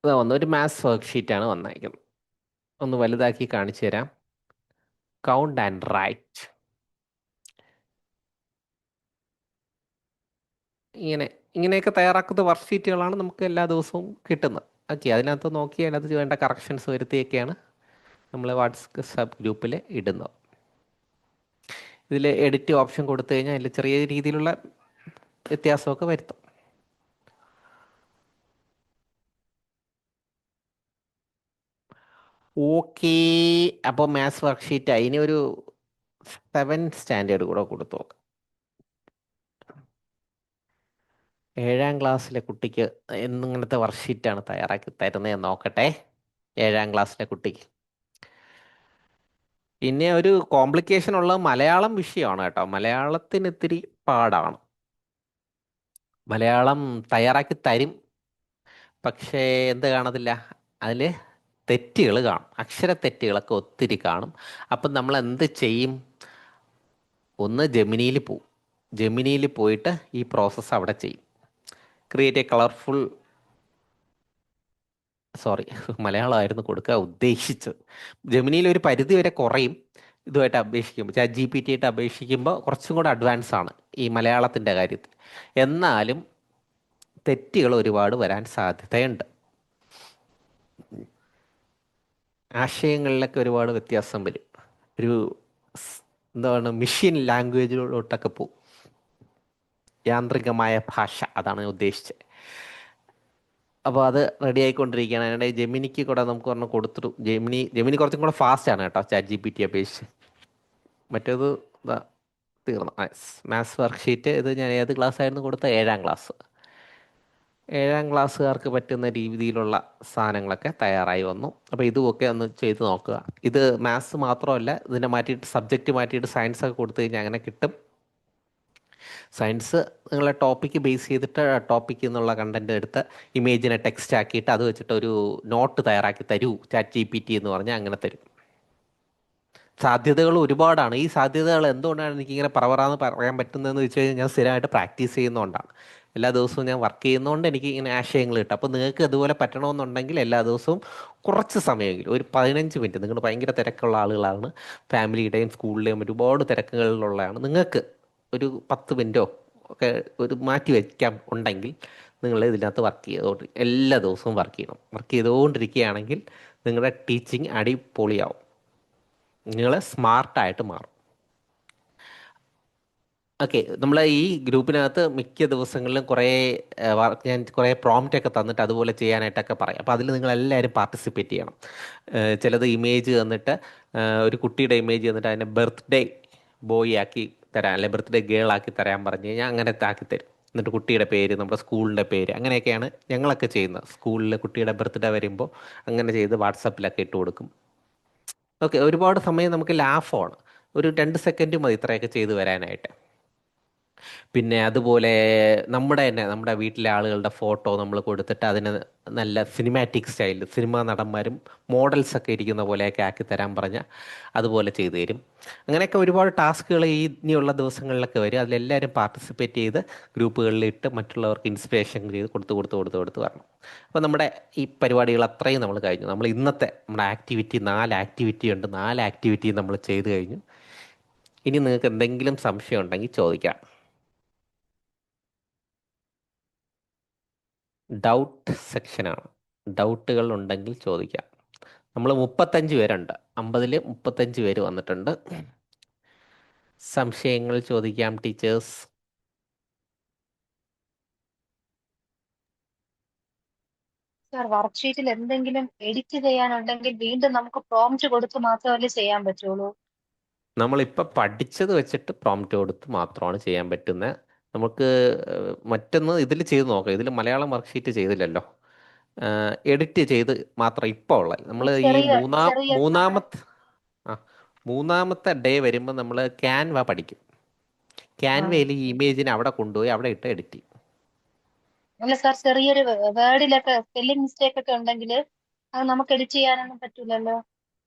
ഇതാ വന്ന ഒരു മാത്സ് വർക്ക്ഷീറ്റാണ് വന്നേക്കുന്നത്. ഒന്ന് വലുതാക്കി കാണിച്ചു തരാം. Count and write. ഇങ്ങനെയൊക്കെ തയ്യാറാക്കുന്ന വർക്ക്ഷീറ്റുകളാണ് നമുക്ക് എല്ലാ ദിവസവും കിട്ടുന്നത്. ഓക്കെ, അതിനകത്ത് നോക്കി അതിനകത്ത് വേണ്ട കറക്ഷൻസ് വരുത്തിയൊക്കെയാണ് നമ്മൾ വാട്സ്ആപ്പ് ഗ്രൂപ്പിൽ ഇടുന്നത്. ഇതിൽ എഡിറ്റ് ഓപ്ഷൻ കൊടുത്തു കഴിഞ്ഞാൽ അതിൽ ചെറിയ രീതിയിലുള്ള വ്യത്യാസമൊക്കെ വരുത്തും. ഓക്കേ, അപ്പോൾ മാത്സ് വർക്ക്ഷീറ്റ് അതിന് ഒരു 7th സ്റ്റാൻഡേർഡ് കൂടെ കൊടുത്തു നോക്കാം. 7ാം ക്ലാസ്സിലെ കുട്ടിക്ക് എന്നിങ്ങനത്തെ വർക്ക്ഷീറ്റാണ് തയ്യാറാക്കി തരുന്നത് നോക്കട്ടെ. 7ാം ക്ലാസ്സിലെ കുട്ടിക്ക് പിന്നെ ഒരു കോംപ്ലിക്കേഷൻ ഉള്ള മലയാളം വിഷയമാണ് കേട്ടോ. മലയാളത്തിന് ഇത്തിരി പാടാണ്. മലയാളം തയ്യാറാക്കി തരും, പക്ഷേ എന്ത് കാണത്തില്ല, അതിൽ തെറ്റുകൾ കാണും. അക്ഷര തെറ്റുകളൊക്കെ ഒത്തിരി കാണും. അപ്പം നമ്മൾ എന്ത് ചെയ്യും? ഒന്ന് ജെമിനിയിൽ പോവും. ജെമിനിയിൽ പോയിട്ട് ഈ പ്രോസസ്സ് അവിടെ ചെയ്യും. ക്രിയേറ്റ് എ കളർഫുൾ, സോറി മലയാളമായിരുന്നു കൊടുക്കാൻ ഉദ്ദേശിച്ചത്. ജെമിനിയിൽ ഒരു പരിധി വരെ കുറയും ഇതുമായിട്ട് അപേക്ഷിക്കുമ്പോൾ. ChatGPT ആയിട്ട് അപേക്ഷിക്കുമ്പോൾ കുറച്ചും കൂടെ അഡ്വാൻസ് ആണ് ഈ മലയാളത്തിൻ്റെ കാര്യത്തിൽ. എന്നാലും തെറ്റുകൾ ഒരുപാട് വരാൻ സാധ്യതയുണ്ട്. ആശയങ്ങളിലൊക്കെ ഒരുപാട് വ്യത്യാസം വരും. ഒരു എന്താണ്, മെഷീൻ ലാംഗ്വേജിലോട്ടൊക്കെ പോകും. യാന്ത്രികമായ ഭാഷ, അതാണ് ഞാൻ ഉദ്ദേശിച്ചത്. അപ്പോൾ അത് റെഡി ആയിക്കൊണ്ടിരിക്കുകയാണ്. അതിനിടെ ജെമിനിക്ക് കൂടെ നമുക്ക് പറഞ്ഞ് കൊടുത്തിട്ടു. ജെമിനി കുറച്ചും കൂടെ ഫാസ്റ്റാണ് കേട്ടോ ChatGPT അപേക്ഷിച്ച്. മറ്റേത് ഇതാ തീർന്നു. മാത്സ് വർക്ക്ഷീറ്റ് ഇത് ഞാൻ ഏത് ക്ലാസ് ആയിരുന്നു കൊടുത്ത? 7ാം ക്ലാസ്. 7ാം ക്ലാസ്സുകാർക്ക് പറ്റുന്ന രീതിയിലുള്ള സാധനങ്ങളൊക്കെ തയ്യാറായി വന്നു. അപ്പോൾ ഇതുമൊക്കെ ഒന്ന് ചെയ്ത് നോക്കുക. ഇത് മാത്സ് മാത്രമല്ല, ഇതിനെ മാറ്റിയിട്ട് സബ്ജക്റ്റ് മാറ്റിയിട്ട് സയൻസ് ഒക്കെ കൊടുത്തു കഴിഞ്ഞാൽ അങ്ങനെ കിട്ടും. സയൻസ് നിങ്ങളെ ടോപ്പിക്ക് ബേസ് ചെയ്തിട്ട് ടോപ്പിക്ക് എന്നുള്ള കണ്ടന്റ് എടുത്ത് ഇമേജിനെ ടെക്സ്റ്റ് ആക്കിയിട്ട് അത് വെച്ചിട്ട് ഒരു നോട്ട് തയ്യാറാക്കി തരൂ ChatGPT എന്ന് പറഞ്ഞാൽ അങ്ങനെ തരും. സാധ്യതകൾ ഒരുപാടാണ്. ഈ സാധ്യതകൾ എന്തുകൊണ്ടാണ് എനിക്കിങ്ങനെ പറവറാന്ന് പറയാൻ പറ്റുന്നതെന്ന് വെച്ച് കഴിഞ്ഞാൽ ഞാൻ സ്ഥിരമായിട്ട് പ്രാക്ടീസ് ചെയ്യുന്നതുകൊണ്ടാണ്. എല്ലാ ദിവസവും ഞാൻ വർക്ക് ചെയ്യുന്നതുകൊണ്ട് എനിക്ക് ഇങ്ങനെ ആശയങ്ങൾ കിട്ടും. അപ്പോൾ നിങ്ങൾക്ക് അതുപോലെ പറ്റണമെന്നുണ്ടെങ്കിൽ എല്ലാ ദിവസവും കുറച്ച് സമയമെങ്കിലും ഒരു 15 മിനിറ്റ്, നിങ്ങൾ ഭയങ്കര തിരക്കുള്ള ആളുകളാണ്, ഫാമിലിയുടെയും സ്കൂളിലെയും ഒരുപാട് തിരക്കുകളിലുള്ളതാണ്, നിങ്ങൾക്ക് ഒരു 10 മിനിറ്റോ ഒക്കെ ഒരു മാറ്റി വയ്ക്കാൻ ഉണ്ടെങ്കിൽ നിങ്ങൾ ഇതിനകത്ത് വർക്ക് ചെയ്തോണ്ട് എല്ലാ ദിവസവും വർക്ക് ചെയ്യണം. വർക്ക് ചെയ്തുകൊണ്ടിരിക്കുകയാണെങ്കിൽ നിങ്ങളുടെ ടീച്ചിങ് അടിപൊളിയാവും. നിങ്ങൾ സ്മാർട്ടായിട്ട് മാറും. ഓക്കെ, നമ്മൾ ഈ ഗ്രൂപ്പിനകത്ത് മിക്ക ദിവസങ്ങളിലും ഞാൻ കുറേ പ്രോംപ്റ്റ് ഒക്കെ തന്നിട്ട് അതുപോലെ ചെയ്യാനായിട്ടൊക്കെ പറയും. അപ്പോൾ അതിൽ നിങ്ങളെല്ലാവരും പാർട്ടിസിപ്പേറ്റ് ചെയ്യണം. ചിലത് ഇമേജ് തന്നിട്ട് ഒരു കുട്ടിയുടെ ഇമേജ് തന്നിട്ട് അതിനെ ബർത്ത്ഡേ ബോയ് ആക്കി തരാൻ, അല്ലെ ബർത്ത്ഡേ ഗേൾ ആക്കി തരാൻ പറഞ്ഞു കഴിഞ്ഞാൽ അങ്ങനത്തെ ആക്കി തരും. എന്നിട്ട് കുട്ടിയുടെ പേര്, നമ്മുടെ സ്കൂളിൻ്റെ പേര്, അങ്ങനെയൊക്കെയാണ് ഞങ്ങളൊക്കെ ചെയ്യുന്നത്. സ്കൂളിൽ കുട്ടിയുടെ ബർത്ത്ഡേ വരുമ്പോൾ അങ്ങനെ ചെയ്ത് വാട്സപ്പിലൊക്കെ ഇട്ട് കൊടുക്കും. ഓക്കെ, ഒരുപാട് സമയം നമുക്ക് ലാഫാണ്. ഒരു 2 സെക്കൻഡ് മതി ഇത്രയൊക്കെ ചെയ്ത് വരാനായിട്ട്. പിന്നെ അതുപോലെ നമ്മുടെ വീട്ടിലെ ആളുകളുടെ ഫോട്ടോ നമ്മൾ കൊടുത്തിട്ട് അതിന് നല്ല സിനിമാറ്റിക് സ്റ്റൈലിൽ സിനിമാ നടന്മാരും മോഡൽസൊക്കെ ഇരിക്കുന്ന പോലെയൊക്കെ ആക്കി തരാൻ പറഞ്ഞാൽ അതുപോലെ ചെയ്തു തരും. അങ്ങനെയൊക്കെ ഒരുപാട് ടാസ്കുകൾ ഇനിയുള്ള ദിവസങ്ങളിലൊക്കെ വരും. അതിലെല്ലാവരും പാർട്ടിസിപ്പേറ്റ് ചെയ്ത് ഗ്രൂപ്പുകളിലിട്ട് മറ്റുള്ളവർക്ക് ഇൻസ്പിറേഷൻ ചെയ്ത് കൊടുത്ത് വരണം. അപ്പോൾ നമ്മുടെ ഈ പരിപാടികൾ അത്രയും നമ്മൾ കഴിഞ്ഞു. നമ്മൾ ഇന്നത്തെ നമ്മുടെ ആക്ടിവിറ്റി 4 ആക്ടിവിറ്റി ഉണ്ട്. 4 ആക്ടിവിറ്റി നമ്മൾ ചെയ്തു കഴിഞ്ഞു. ഇനി നിങ്ങൾക്ക് എന്തെങ്കിലും സംശയം ഉണ്ടെങ്കിൽ ചോദിക്കാം. ഡൗട്ട് സെക്ഷനാണ്. ഡൗട്ടുകൾ ഉണ്ടെങ്കിൽ ചോദിക്കാം. നമ്മൾ 35 പേരുണ്ട്. 50-ൽ 35 പേര് വന്നിട്ടുണ്ട്. സംശയങ്ങൾ ചോദിക്കാം ടീച്ചേഴ്സ്. സാർ, വർക്ക്ഷീറ്റിൽ എന്തെങ്കിലും എഡിറ്റ് ചെയ്യാനുണ്ടെങ്കിൽ വീണ്ടും നമുക്ക് പ്രോംപ്റ്റ് കൊടുത്ത് മാത്രമല്ലേ ചെയ്യാൻ പറ്റുള്ളൂ? നമ്മളിപ്പോൾ പഠിച്ചത് വെച്ചിട്ട് പ്രോംപ്റ്റ് കൊടുത്ത് മാത്രമാണ് ചെയ്യാൻ പറ്റുന്നത്. നമുക്ക് മറ്റൊന്ന് ഇതിൽ ചെയ്ത് നോക്കാം. ഇതിൽ മലയാളം വർക്ക്ഷീറ്റ് ചെയ്തില്ലല്ലോ. എഡിറ്റ് ചെയ്ത് മാത്രം ഇപ്പോൾ ഉള്ളത്. നമ്മൾ ഈ മൂന്നാമത്തെ ഡേ വരുമ്പോൾ നമ്മൾ ക്യാൻവ പഠിക്കും. ക്യാൻവയിൽ ഈ ഇമേജിനെ അവിടെ കൊണ്ടുപോയി അവിടെ ഇട്ട് എഡിറ്റ് ചെയ്യും. അല്ല സാർ, ചെറിയൊരു വേർഡിലൊക്കെ സ്പെല്ലിംഗ് മിസ്റ്റേക്ക് ഒക്കെ ഉണ്ടെങ്കിൽ അത് നമുക്ക് എഡിറ്റ് ചെയ്യാനൊന്നും പറ്റൂലല്ലോ.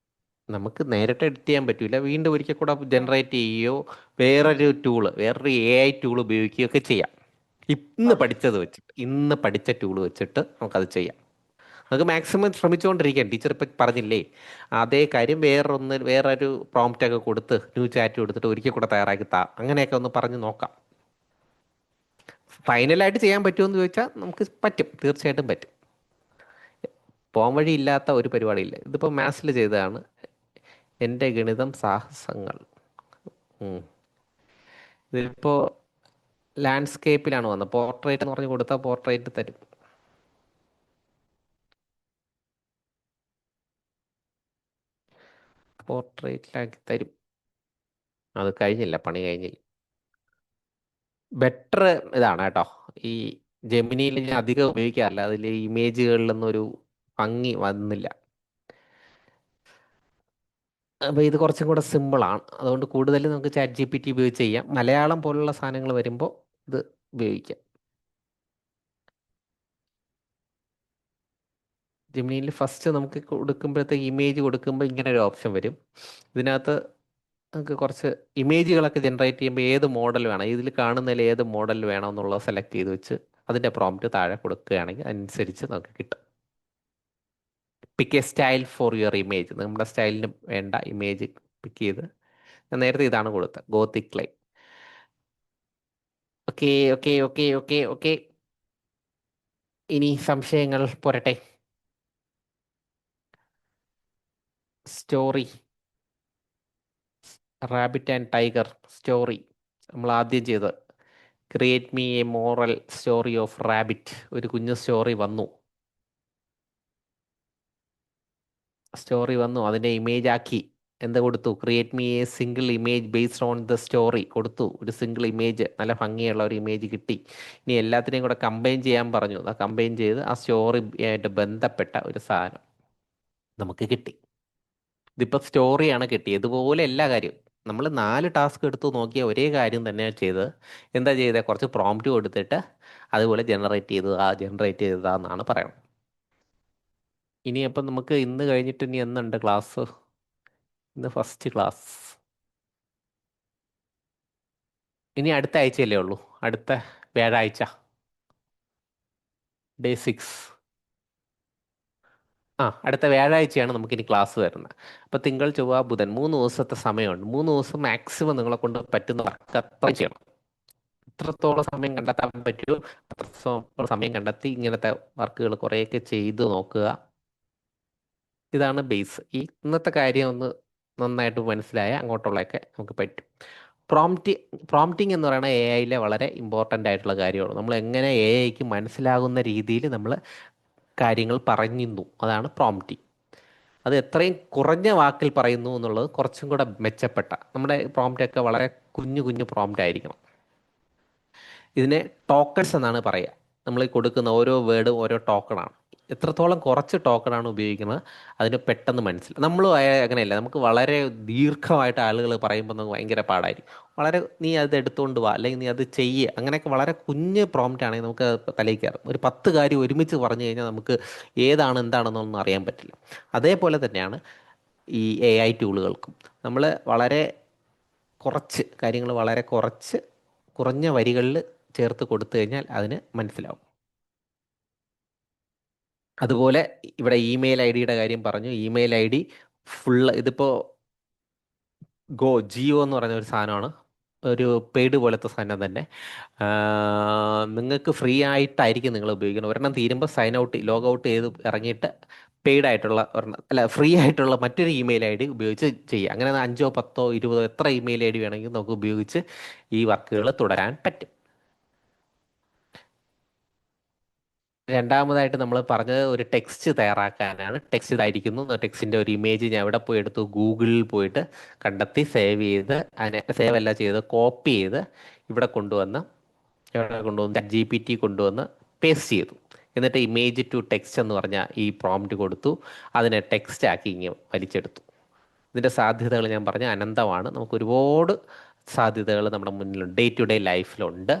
നമുക്ക് നേരിട്ട് എഡിറ്റ് ചെയ്യാൻ പറ്റില്ല. വീണ്ടും ഒരിക്കൽ കൂടെ ജനറേറ്റ് ചെയ്യുകയോ വേറൊരു AI ടൂൾ ഉപയോഗിക്കുകയോ ഒക്കെ ചെയ്യാം. ഇന്ന് പഠിച്ച ടൂൾ വെച്ചിട്ട് നമുക്കത് ചെയ്യാം. നമുക്ക് മാക്സിമം ശ്രമിച്ചുകൊണ്ടിരിക്കാം. ടീച്ചർ ഇപ്പം പറഞ്ഞില്ലേ, അതേ കാര്യം വേറൊരു പ്രോംപ്റ്റ് ഒക്കെ കൊടുത്ത് ന്യൂ ചാറ്റ് കൊടുത്തിട്ട് ഒരിക്കൽ കൂടെ തയ്യാറാക്കി താ, അങ്ങനെയൊക്കെ ഒന്ന് പറഞ്ഞ് നോക്കാം. ഫൈനലായിട്ട് ചെയ്യാൻ പറ്റുമെന്ന് ചോദിച്ചാൽ നമുക്ക് പറ്റും, തീർച്ചയായിട്ടും പറ്റും. പോകാൻ വഴി ഇല്ലാത്ത ഒരു പരിപാടിയില്ല. ഇതിപ്പോൾ മാത്സിൽ ചെയ്തതാണ്. എൻ്റെ ഗണിതം സാഹസങ്ങൾ. ഇതിപ്പോൾ ലാൻഡ്സ്കേപ്പിലാണ് വന്നത്. പോർട്രേറ്റ് എന്ന് പറഞ്ഞ് കൊടുത്താൽ പോർട്രേറ്റ് തരും. പോർട്രേറ്റിലാക്കി തരും. അത് കഴിഞ്ഞില്ല, പണി കഴിഞ്ഞില്ല. ബെറ്റർ ഇതാണ് കേട്ടോ. ഈ ജെമിനിയിൽ ഞാൻ അധികം ഉപയോഗിക്കാറില്ല. അതിൽ ഇമേജുകളിലൊന്നും ഒരു ഭംഗി വന്നില്ല. അപ്പോൾ ഇത് കുറച്ചും കൂടെ സിമ്പിളാണ്. അതുകൊണ്ട് കൂടുതൽ നമുക്ക് ചാറ്റ് GPT ഉപയോഗിച്ച് ചെയ്യാം. മലയാളം പോലുള്ള സാധനങ്ങൾ വരുമ്പോൾ ഇത് ഉപയോഗിക്കാം. ജെമിനിയിൽ ഫസ്റ്റ് നമുക്ക് കൊടുക്കുമ്പോഴത്തേക്ക് ഇമേജ് കൊടുക്കുമ്പോൾ ഇങ്ങനെ ഒരു ഓപ്ഷൻ വരും. ഇതിനകത്ത് നമുക്ക് കുറച്ച് ഇമേജുകളൊക്കെ ജനറേറ്റ് ചെയ്യുമ്പോൾ ഏത് മോഡൽ വേണം, ഇതിൽ കാണുന്നതിൽ ഏത് മോഡൽ വേണം എന്നുള്ളത് സെലക്ട് ചെയ്ത് വെച്ച് അതിൻ്റെ പ്രോംപ്റ്റ് താഴെ കൊടുക്കുകയാണെങ്കിൽ അനുസരിച്ച് നമുക്ക് കിട്ടും. Pick a style for your image. നമ്മുടെ സ്റ്റൈലിന് വേണ്ട ഇമേജ് പിക്ക് ചെയ്ത്, ഞാൻ നേരത്തെ ഇതാണ് കൊടുത്തത്, Gothic line. Okay okay okay okay okay. ഇനി സംശയങ്ങൾ പോരട്ടെ. Story, rabbit and tiger story നമ്മൾ ആദ്യം ചെയ്ത് create me A moral story of rabbit. ഒരു കുഞ്ഞു സ്റ്റോറി വന്നു, അതിൻ്റെ ഇമേജ് ആക്കി. എന്ത് കൊടുത്തു? Create me A single image based on the story കൊടുത്തു. ഒരു സിംഗിൾ ഇമേജ്, നല്ല ഭംഗിയുള്ള ഒരു ഇമേജ് കിട്ടി. ഇനി എല്ലാത്തിനെയും കൂടെ കമ്പൈൻ ചെയ്യാൻ പറഞ്ഞു. അത് കമ്പൈൻ ചെയ്ത് ആ സ്റ്റോറി ആയിട്ട് ബന്ധപ്പെട്ട ഒരു സാധനം നമുക്ക് കിട്ടി. ഇതിപ്പോൾ സ്റ്റോറിയാണ് കിട്ടിയത്. ഇതുപോലെ എല്ലാ കാര്യവും നമ്മൾ 4 ടാസ്ക് എടുത്ത് നോക്കിയ ഒരേ കാര്യം തന്നെയാണ് ചെയ്തത്. എന്താ ചെയ്തത്? കുറച്ച് പ്രോംപ്റ്റ് കൊടുത്തിട്ട് അതുപോലെ ജനറേറ്റ് ചെയ്തതാന്നാണ് പറയണം. ഇനി അപ്പം നമുക്ക് ഇന്ന് കഴിഞ്ഞിട്ട് ഇനി എന്നുണ്ട് ക്ലാസ്? ഇന്ന് ഫസ്റ്റ് ക്ലാസ്. ഇനി അടുത്ത ആഴ്ചയല്ലേ ഉള്ളൂ, അടുത്ത വ്യാഴാഴ്ച, ഡേ 6. അടുത്ത വ്യാഴാഴ്ചയാണ് നമുക്കിനി ക്ലാസ് വരുന്നത്. അപ്പോൾ തിങ്കൾ, ചൊവ്വ, ബുധൻ 3 ദിവസത്തെ സമയമുണ്ട്. 3 ദിവസം മാക്സിമം നിങ്ങളെ കൊണ്ട് പറ്റുന്ന വർക്ക് അത്ര ചെയ്യണം. എത്രത്തോളം സമയം കണ്ടെത്താൻ പറ്റുമോ അത്രത്തോളം സമയം കണ്ടെത്തി ഇങ്ങനത്തെ വർക്കുകൾ കുറേയൊക്കെ ചെയ്ത് നോക്കുക. ഇതാണ് ബേസ്. ഈ ഇന്നത്തെ കാര്യം ഒന്ന് നന്നായിട്ട് മനസ്സിലായ അങ്ങോട്ടുള്ളതൊക്കെ നമുക്ക് പറ്റും. പ്രോംപ്റ്റിംഗ് എന്ന് പറയുന്നത് AI വളരെ ഇമ്പോർട്ടൻ്റ് ആയിട്ടുള്ള കാര്യമാണ്. നമ്മൾ എങ്ങനെ AI മനസ്സിലാകുന്ന രീതിയിൽ നമ്മൾ കാര്യങ്ങൾ പറയുന്നു, അതാണ് പ്രോംപ്റ്റിംഗ്. അത് എത്രയും കുറഞ്ഞ വാക്കിൽ പറയുന്നു എന്നുള്ളത് കുറച്ചും കൂടെ മെച്ചപ്പെട്ട. നമ്മുടെ പ്രോംപ്റ്റൊക്കെ വളരെ കുഞ്ഞു കുഞ്ഞു പ്രോംപ്റ്റ് ആയിരിക്കണം. ഇതിനെ ടോക്കൺസ് എന്നാണ് പറയുക. നമ്മൾ കൊടുക്കുന്ന ഓരോ വേർഡും ഓരോ ടോക്കണാണ്. എത്രത്തോളം കുറച്ച് ടോക്കണാണ് ഉപയോഗിക്കുന്നത് അതിന് പെട്ടെന്ന് മനസ്സിലാവും. നമ്മളും അങ്ങനെയല്ല, നമുക്ക് വളരെ ദീർഘമായിട്ട് ആളുകൾ പറയുമ്പോൾ നമുക്ക് ഭയങ്കര പാടായിരിക്കും. വളരെ നീ അത് എടുത്തുകൊണ്ട് വാ, അല്ലെങ്കിൽ നീ അത് ചെയ്യുക, അങ്ങനെയൊക്കെ വളരെ കുഞ്ഞ് പ്രോംപ്റ്റ് ആണെങ്കിൽ നമുക്ക് തലയിൽ കയറും. ഒരു 10 കാര്യം ഒരുമിച്ച് പറഞ്ഞു കഴിഞ്ഞാൽ നമുക്ക് ഏതാണ് എന്താണെന്നൊന്നും അറിയാൻ പറ്റില്ല. അതേപോലെ തന്നെയാണ് ഈ AI ടൂളുകൾക്കും. നമ്മൾ വളരെ കുറച്ച് കാര്യങ്ങൾ വളരെ കുറഞ്ഞ വരികളിൽ ചേർത്ത് കൊടുത്തു കഴിഞ്ഞാൽ അതിന് മനസ്സിലാവും. അതുപോലെ ഇവിടെ ഇമെയിൽ ID കാര്യം പറഞ്ഞു. ഇമെയിൽ ID ഫുള്ള് ഇതിപ്പോൾ ജിയോ എന്ന് പറയുന്ന ഒരു സാധനമാണ്, ഒരു പെയ്ഡ് പോലത്തെ സാധനം തന്നെ. നിങ്ങൾക്ക് ഫ്രീ ആയിട്ടായിരിക്കും നിങ്ങൾ ഉപയോഗിക്കുന്നത്. ഒരെണ്ണം തീരുമ്പോൾ ലോഗ് ഔട്ട് ചെയ്ത് ഇറങ്ങിയിട്ട് പെയ്ഡ് ആയിട്ടുള്ള ഒരെണ്ണം, അല്ല, ഫ്രീ ആയിട്ടുള്ള മറ്റൊരു ഇമെയിൽ ID ഉപയോഗിച്ച് ചെയ്യുക. അങ്ങനെ 5, 10, 20 എത്ര ഇമെയിൽ ID വേണമെങ്കിൽ നമുക്ക് ഉപയോഗിച്ച് ഈ വർക്കുകൾ തുടരാൻ പറ്റും. രണ്ടാമതായിട്ട് നമ്മൾ പറഞ്ഞത് ഒരു ടെക്സ്റ്റ് തയ്യാറാക്കാനാണ്. ടെക്സ്റ്റ് ഇതായിരിക്കുന്നു. ടെക്സ്റ്റിൻ്റെ ഒരു ഇമേജ് ഞാൻ ഇവിടെ പോയി എടുത്തു, ഗൂഗിളിൽ പോയിട്ട് കണ്ടെത്തി സേവ് ചെയ്ത്, അതിനെ സേവ് അല്ല ചെയ്ത് കോപ്പി ചെയ്ത് ഇവിടെ കൊണ്ടുവന്ന് GPT കൊണ്ടുവന്ന് പേസ്റ്റ് ചെയ്തു. എന്നിട്ട് ഇമേജ് ടു ടെക്സ്റ്റ് എന്ന് പറഞ്ഞാൽ ഈ പ്രോംപ്റ്റ് കൊടുത്തു, അതിനെ ടെക്സ്റ്റ് ആക്കി ഇങ്ങനെ വലിച്ചെടുത്തു. ഇതിൻ്റെ സാധ്യതകൾ ഞാൻ പറഞ്ഞ അനന്തമാണ്. നമുക്ക് ഒരുപാട് സാധ്യതകൾ നമ്മുടെ മുന്നിലുണ്ട്, ഡേ ടു ഡേ ലൈഫിലുണ്ട്.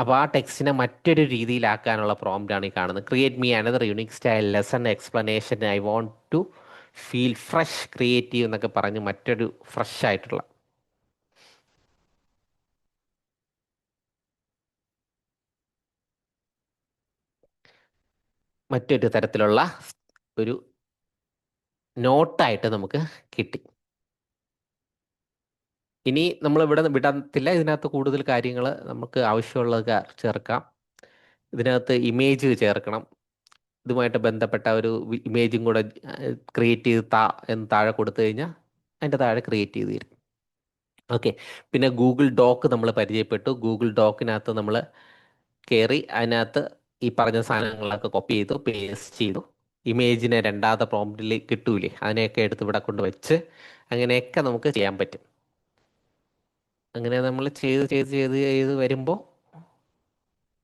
അപ്പോൾ ആ ടെക്സ്റ്റിനെ മറ്റൊരു രീതിയിലാക്കാനുള്ള പ്രോംപ്റ്റാണ് ഈ കാണുന്നത്. Create me another unique style lesson explanation I want to feel fresh creative എന്നൊക്കെ പറഞ്ഞ് മറ്റൊരു ഫ്രഷ് ആയിട്ടുള്ള മറ്റൊരു തരത്തിലുള്ള ഒരു നോട്ടായിട്ട് നമുക്ക് കിട്ടി. ഇനി നമ്മൾ ഇവിടെ വിടത്തില്ല, ഇതിനകത്ത് കൂടുതൽ കാര്യങ്ങൾ നമുക്ക് ആവശ്യമുള്ളത് ചേർക്കാം. ഇതിനകത്ത് ഇമേജ് ചേർക്കണം. ഇതുമായിട്ട് ബന്ധപ്പെട്ട ഒരു ഇമേജും കൂടെ ക്രിയേറ്റ് ചെയ്ത് എന്ന് താഴെ കൊടുത്തു കഴിഞ്ഞാൽ അതിൻ്റെ താഴെ ക്രിയേറ്റ് ചെയ്ത് തരും. ഓക്കെ. പിന്നെ ഗൂഗിൾ ഡോക്ക് നമ്മൾ പരിചയപ്പെട്ടു. ഗൂഗിൾ ഡോക്കിനകത്ത് നമ്മൾ കയറി അതിനകത്ത് ഈ പറഞ്ഞ സാധനങ്ങളൊക്കെ കോപ്പി ചെയ്തു, പേസ്റ്റ് ചെയ്തു. ഇമേജിനെ രണ്ടാമത്തെ പ്രോംപ്റ്റിൽ കിട്ടൂലേ, അതിനെയൊക്കെ എടുത്ത് ഇവിടെ കൊണ്ട് വെച്ച് അങ്ങനെയൊക്കെ നമുക്ക് ചെയ്യാൻ പറ്റും. അങ്ങനെ നമ്മൾ ചെയ്ത് വരുമ്പോൾ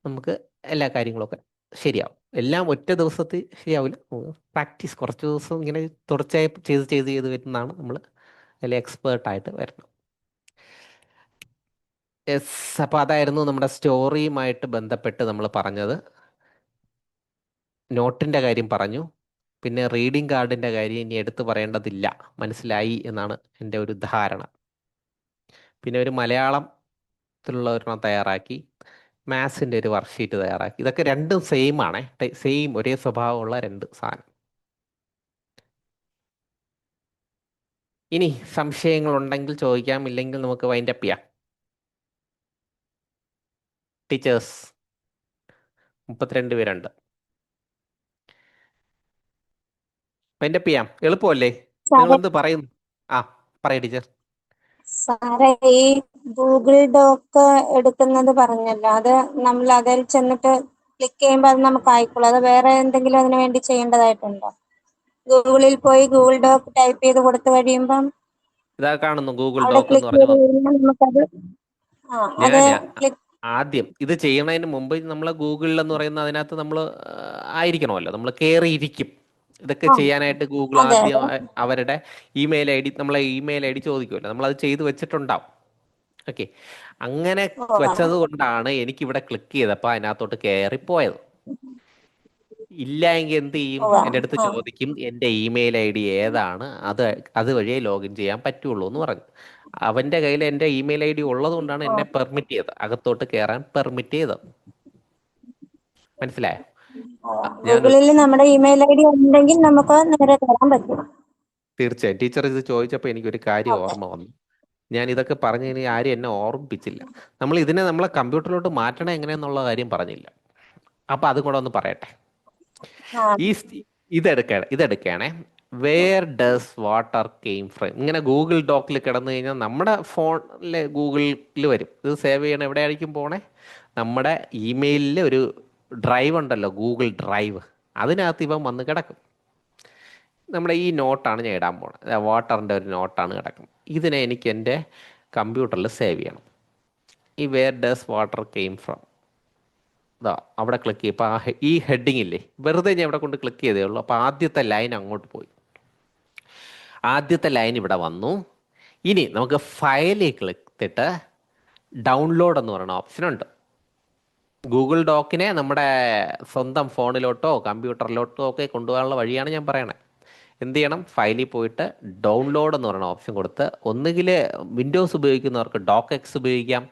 നമുക്ക് എല്ലാ കാര്യങ്ങളൊക്കെ ശരിയാവും. എല്ലാം ഒറ്റ ദിവസത്തിൽ ശരിയാവില്ല, പ്രാക്ടീസ് കുറച്ച് ദിവസം ഇങ്ങനെ തുടർച്ചയായി ചെയ്ത് വരുന്നതാണ് നമ്മൾ അതിൽ എക്സ്പേർട്ടായിട്ട് വരണം. യെസ്. അപ്പോൾ അതായിരുന്നു നമ്മുടെ സ്റ്റോറിയുമായിട്ട് ബന്ധപ്പെട്ട് നമ്മൾ പറഞ്ഞത്. നോട്ടിൻ്റെ കാര്യം പറഞ്ഞു, പിന്നെ റീഡിംഗ് കാർഡിൻ്റെ കാര്യം ഇനി എടുത്തു പറയേണ്ടതില്ല, മനസ്സിലായി എന്നാണ് എൻ്റെ ഒരു ധാരണ. പിന്നെ ഒരു മലയാളത്തിലുള്ള ഒരെണ്ണം തയ്യാറാക്കി, മാത്സിൻ്റെ ഒരു വർക്ക്ഷീറ്റ് തയ്യാറാക്കി. ഇതൊക്കെ രണ്ടും സെയിം ആണ്, സെയിം ഒരേ സ്വഭാവമുള്ള രണ്ട് സാധനം. ഇനി സംശയങ്ങളുണ്ടെങ്കിൽ ചോദിക്കാം, ഇല്ലെങ്കിൽ നമുക്ക് വൈൻഡപ്പ് ചെയ്യാം. ടീച്ചേഴ്സ് 32 പേരുണ്ട്. വൈൻഡപ്പ് ചെയ്യാം, എളുപ്പമല്ലേ? നിങ്ങൾ എന്ത് പറയുന്നു? ആ പറയൂ ടീച്ചർ. സാറേ, ഈ ഗൂഗിൾ ഡോക്ക് എടുക്കുന്നത് പറഞ്ഞല്ലോ, അത് നമ്മൾ അതിൽ ചെന്നിട്ട് ക്ലിക്ക് ചെയ്യുമ്പോൾ അത് നമുക്ക് ആയിക്കോളും, അത് വേറെ എന്തെങ്കിലും അതിനു വേണ്ടി ചെയ്യേണ്ടതായിട്ടുണ്ടോ? ഗൂഗിളിൽ പോയി ഗൂഗിൾ ഡോക്ക് ടൈപ്പ് ചെയ്ത് കൊടുത്തു കഴിയുമ്പം ഇതാ കാണുന്നു ഗൂഗിൾ അവിടെ ഡോക്ക് എന്ന് ക്ലിക്ക് ചെയ്ത് പറഞ്ഞു. കഴിയുമ്പോൾ നമുക്കത് അത് ക്ലിക്ക്. ആദ്യം ഇത് ചെയ്യുന്നതിന് മുമ്പ് നമ്മൾ ഗൂഗിളിൽ എന്ന് പറയുന്ന അതിനകത്ത് നമ്മൾ ആയിരിക്കണമല്ലോ, നമ്മൾ കയറിയിരിക്കും. ഇതൊക്കെ ചെയ്യാനായിട്ട് ഗൂഗിൾ അതെ, ആദ്യം അവരുടെ ഇമെയിൽ ഐ ഡി, നമ്മളെ ഇമെയിൽ ഐ ഡി ചോദിക്കുമല്ലോ, നമ്മളത് ചെയ്ത് വെച്ചിട്ടുണ്ടാവും. ഓക്കെ. അങ്ങനെ വെച്ചത് കൊണ്ടാണ് എനിക്കിവിടെ ക്ലിക്ക് ചെയ്തപ്പോൾ അതിനകത്തോട്ട് കയറിപ്പോയത്. ഇല്ല എങ്കിൽ എന്ത് ചെയ്യും? എൻ്റെ അടുത്ത് ചോദിക്കും എൻ്റെ ഇമെയിൽ ഐ ഡി ഏതാണ്, അതുവഴിയേ ലോഗിൻ ചെയ്യാൻ പറ്റുള്ളൂ എന്ന് പറഞ്ഞു. അവൻ്റെ കയ്യിൽ എൻ്റെ ഇമെയിൽ ഐ ഡി ഉള്ളത് കൊണ്ടാണ് എന്നെ പെർമിറ്റ് ചെയ്തത്, അകത്തോട്ട് കയറാൻ പെർമിറ്റ് ചെയ്തത്. മനസ്സിലായോ? ഗൂഗിളിൽ നമ്മുടെ ഇമെയിൽ ഐ ഡി ഉണ്ടെങ്കിൽ നമുക്ക് നേരെ കയറാൻ പറ്റും. തീർച്ചയായും. ടീച്ചർ ഇത് ചോദിച്ചപ്പോൾ എനിക്കൊരു കാര്യം ഓർമ്മ വന്നു. ഞാൻ ഇതൊക്കെ പറഞ്ഞു കഴിഞ്ഞാൽ ആരും എന്നെ ഓർമ്മിപ്പിച്ചില്ല. നമ്മൾ ഇതിനെ നമ്മളെ കമ്പ്യൂട്ടറിലോട്ട് മാറ്റണം എങ്ങനെയെന്നുള്ള കാര്യം പറഞ്ഞില്ല. അപ്പം അതും കൂടെ ഒന്ന് പറയട്ടെ. ഇതെടുക്കുകയാണേ, where does water came from. ഇങ്ങനെ ഗൂഗിൾ ഡോക്കിൽ കിടന്നു കഴിഞ്ഞാൽ നമ്മുടെ ഫോണിൽ ഗൂഗിളിൽ വരും. ഇത് സേവ് ചെയ്യണം എവിടെയായിരിക്കും പോണേ? നമ്മുടെ ഇമെയിലിൽ ഒരു ഡ്രൈവ് ഉണ്ടല്ലോ, ഗൂഗിൾ ഡ്രൈവ്, അതിനകത്ത് ഇവൻ വന്ന് കിടക്കും. നമ്മുടെ ഈ നോട്ടാണ് ഞാൻ ഇടാൻ പോണത്, വാട്ടറിൻ്റെ ഒരു നോട്ടാണ് കിടക്കുന്നത്. ഇതിനെ എനിക്ക് എൻ്റെ കമ്പ്യൂട്ടറിൽ സേവ് ചെയ്യണം. ഈ where does water came from, ഇതാ അവിടെ ക്ലിക്ക് ചെയ്യും. അപ്പോൾ ഈ ഹെഡിങ് ഇല്ലേ, വെറുതെ ഞാൻ ഇവിടെ കൊണ്ട് ക്ലിക്ക് ചെയ്തേ ഉള്ളൂ. അപ്പോൾ ആദ്യത്തെ ലൈൻ അങ്ങോട്ട് പോയി, ആദ്യത്തെ ലൈൻ ഇവിടെ വന്നു. ഇനി നമുക്ക് ഫയലിൽ ക്ലിക്ക് ചെയ്തിട്ട് ഡൗൺലോഡ് എന്ന് പറയുന്ന ഓപ്ഷനുണ്ട്. ഗൂഗിൾ ഡോക്കിനെ നമ്മുടെ സ്വന്തം ഫോണിലോട്ടോ കമ്പ്യൂട്ടറിലോട്ടോ ഒക്കെ കൊണ്ടുപോകാനുള്ള വഴിയാണ് ഞാൻ പറയണത്. എന്ത് ചെയ്യണം? ഫയലിൽ പോയിട്ട് ഡൗൺലോഡ് എന്ന് പറയുന്ന ഓപ്ഷൻ കൊടുത്ത്, ഒന്നുകിൽ വിൻഡോസ് ഉപയോഗിക്കുന്നവർക്ക് ഡോക്ക് എക്സ് ഉപയോഗിക്കാം,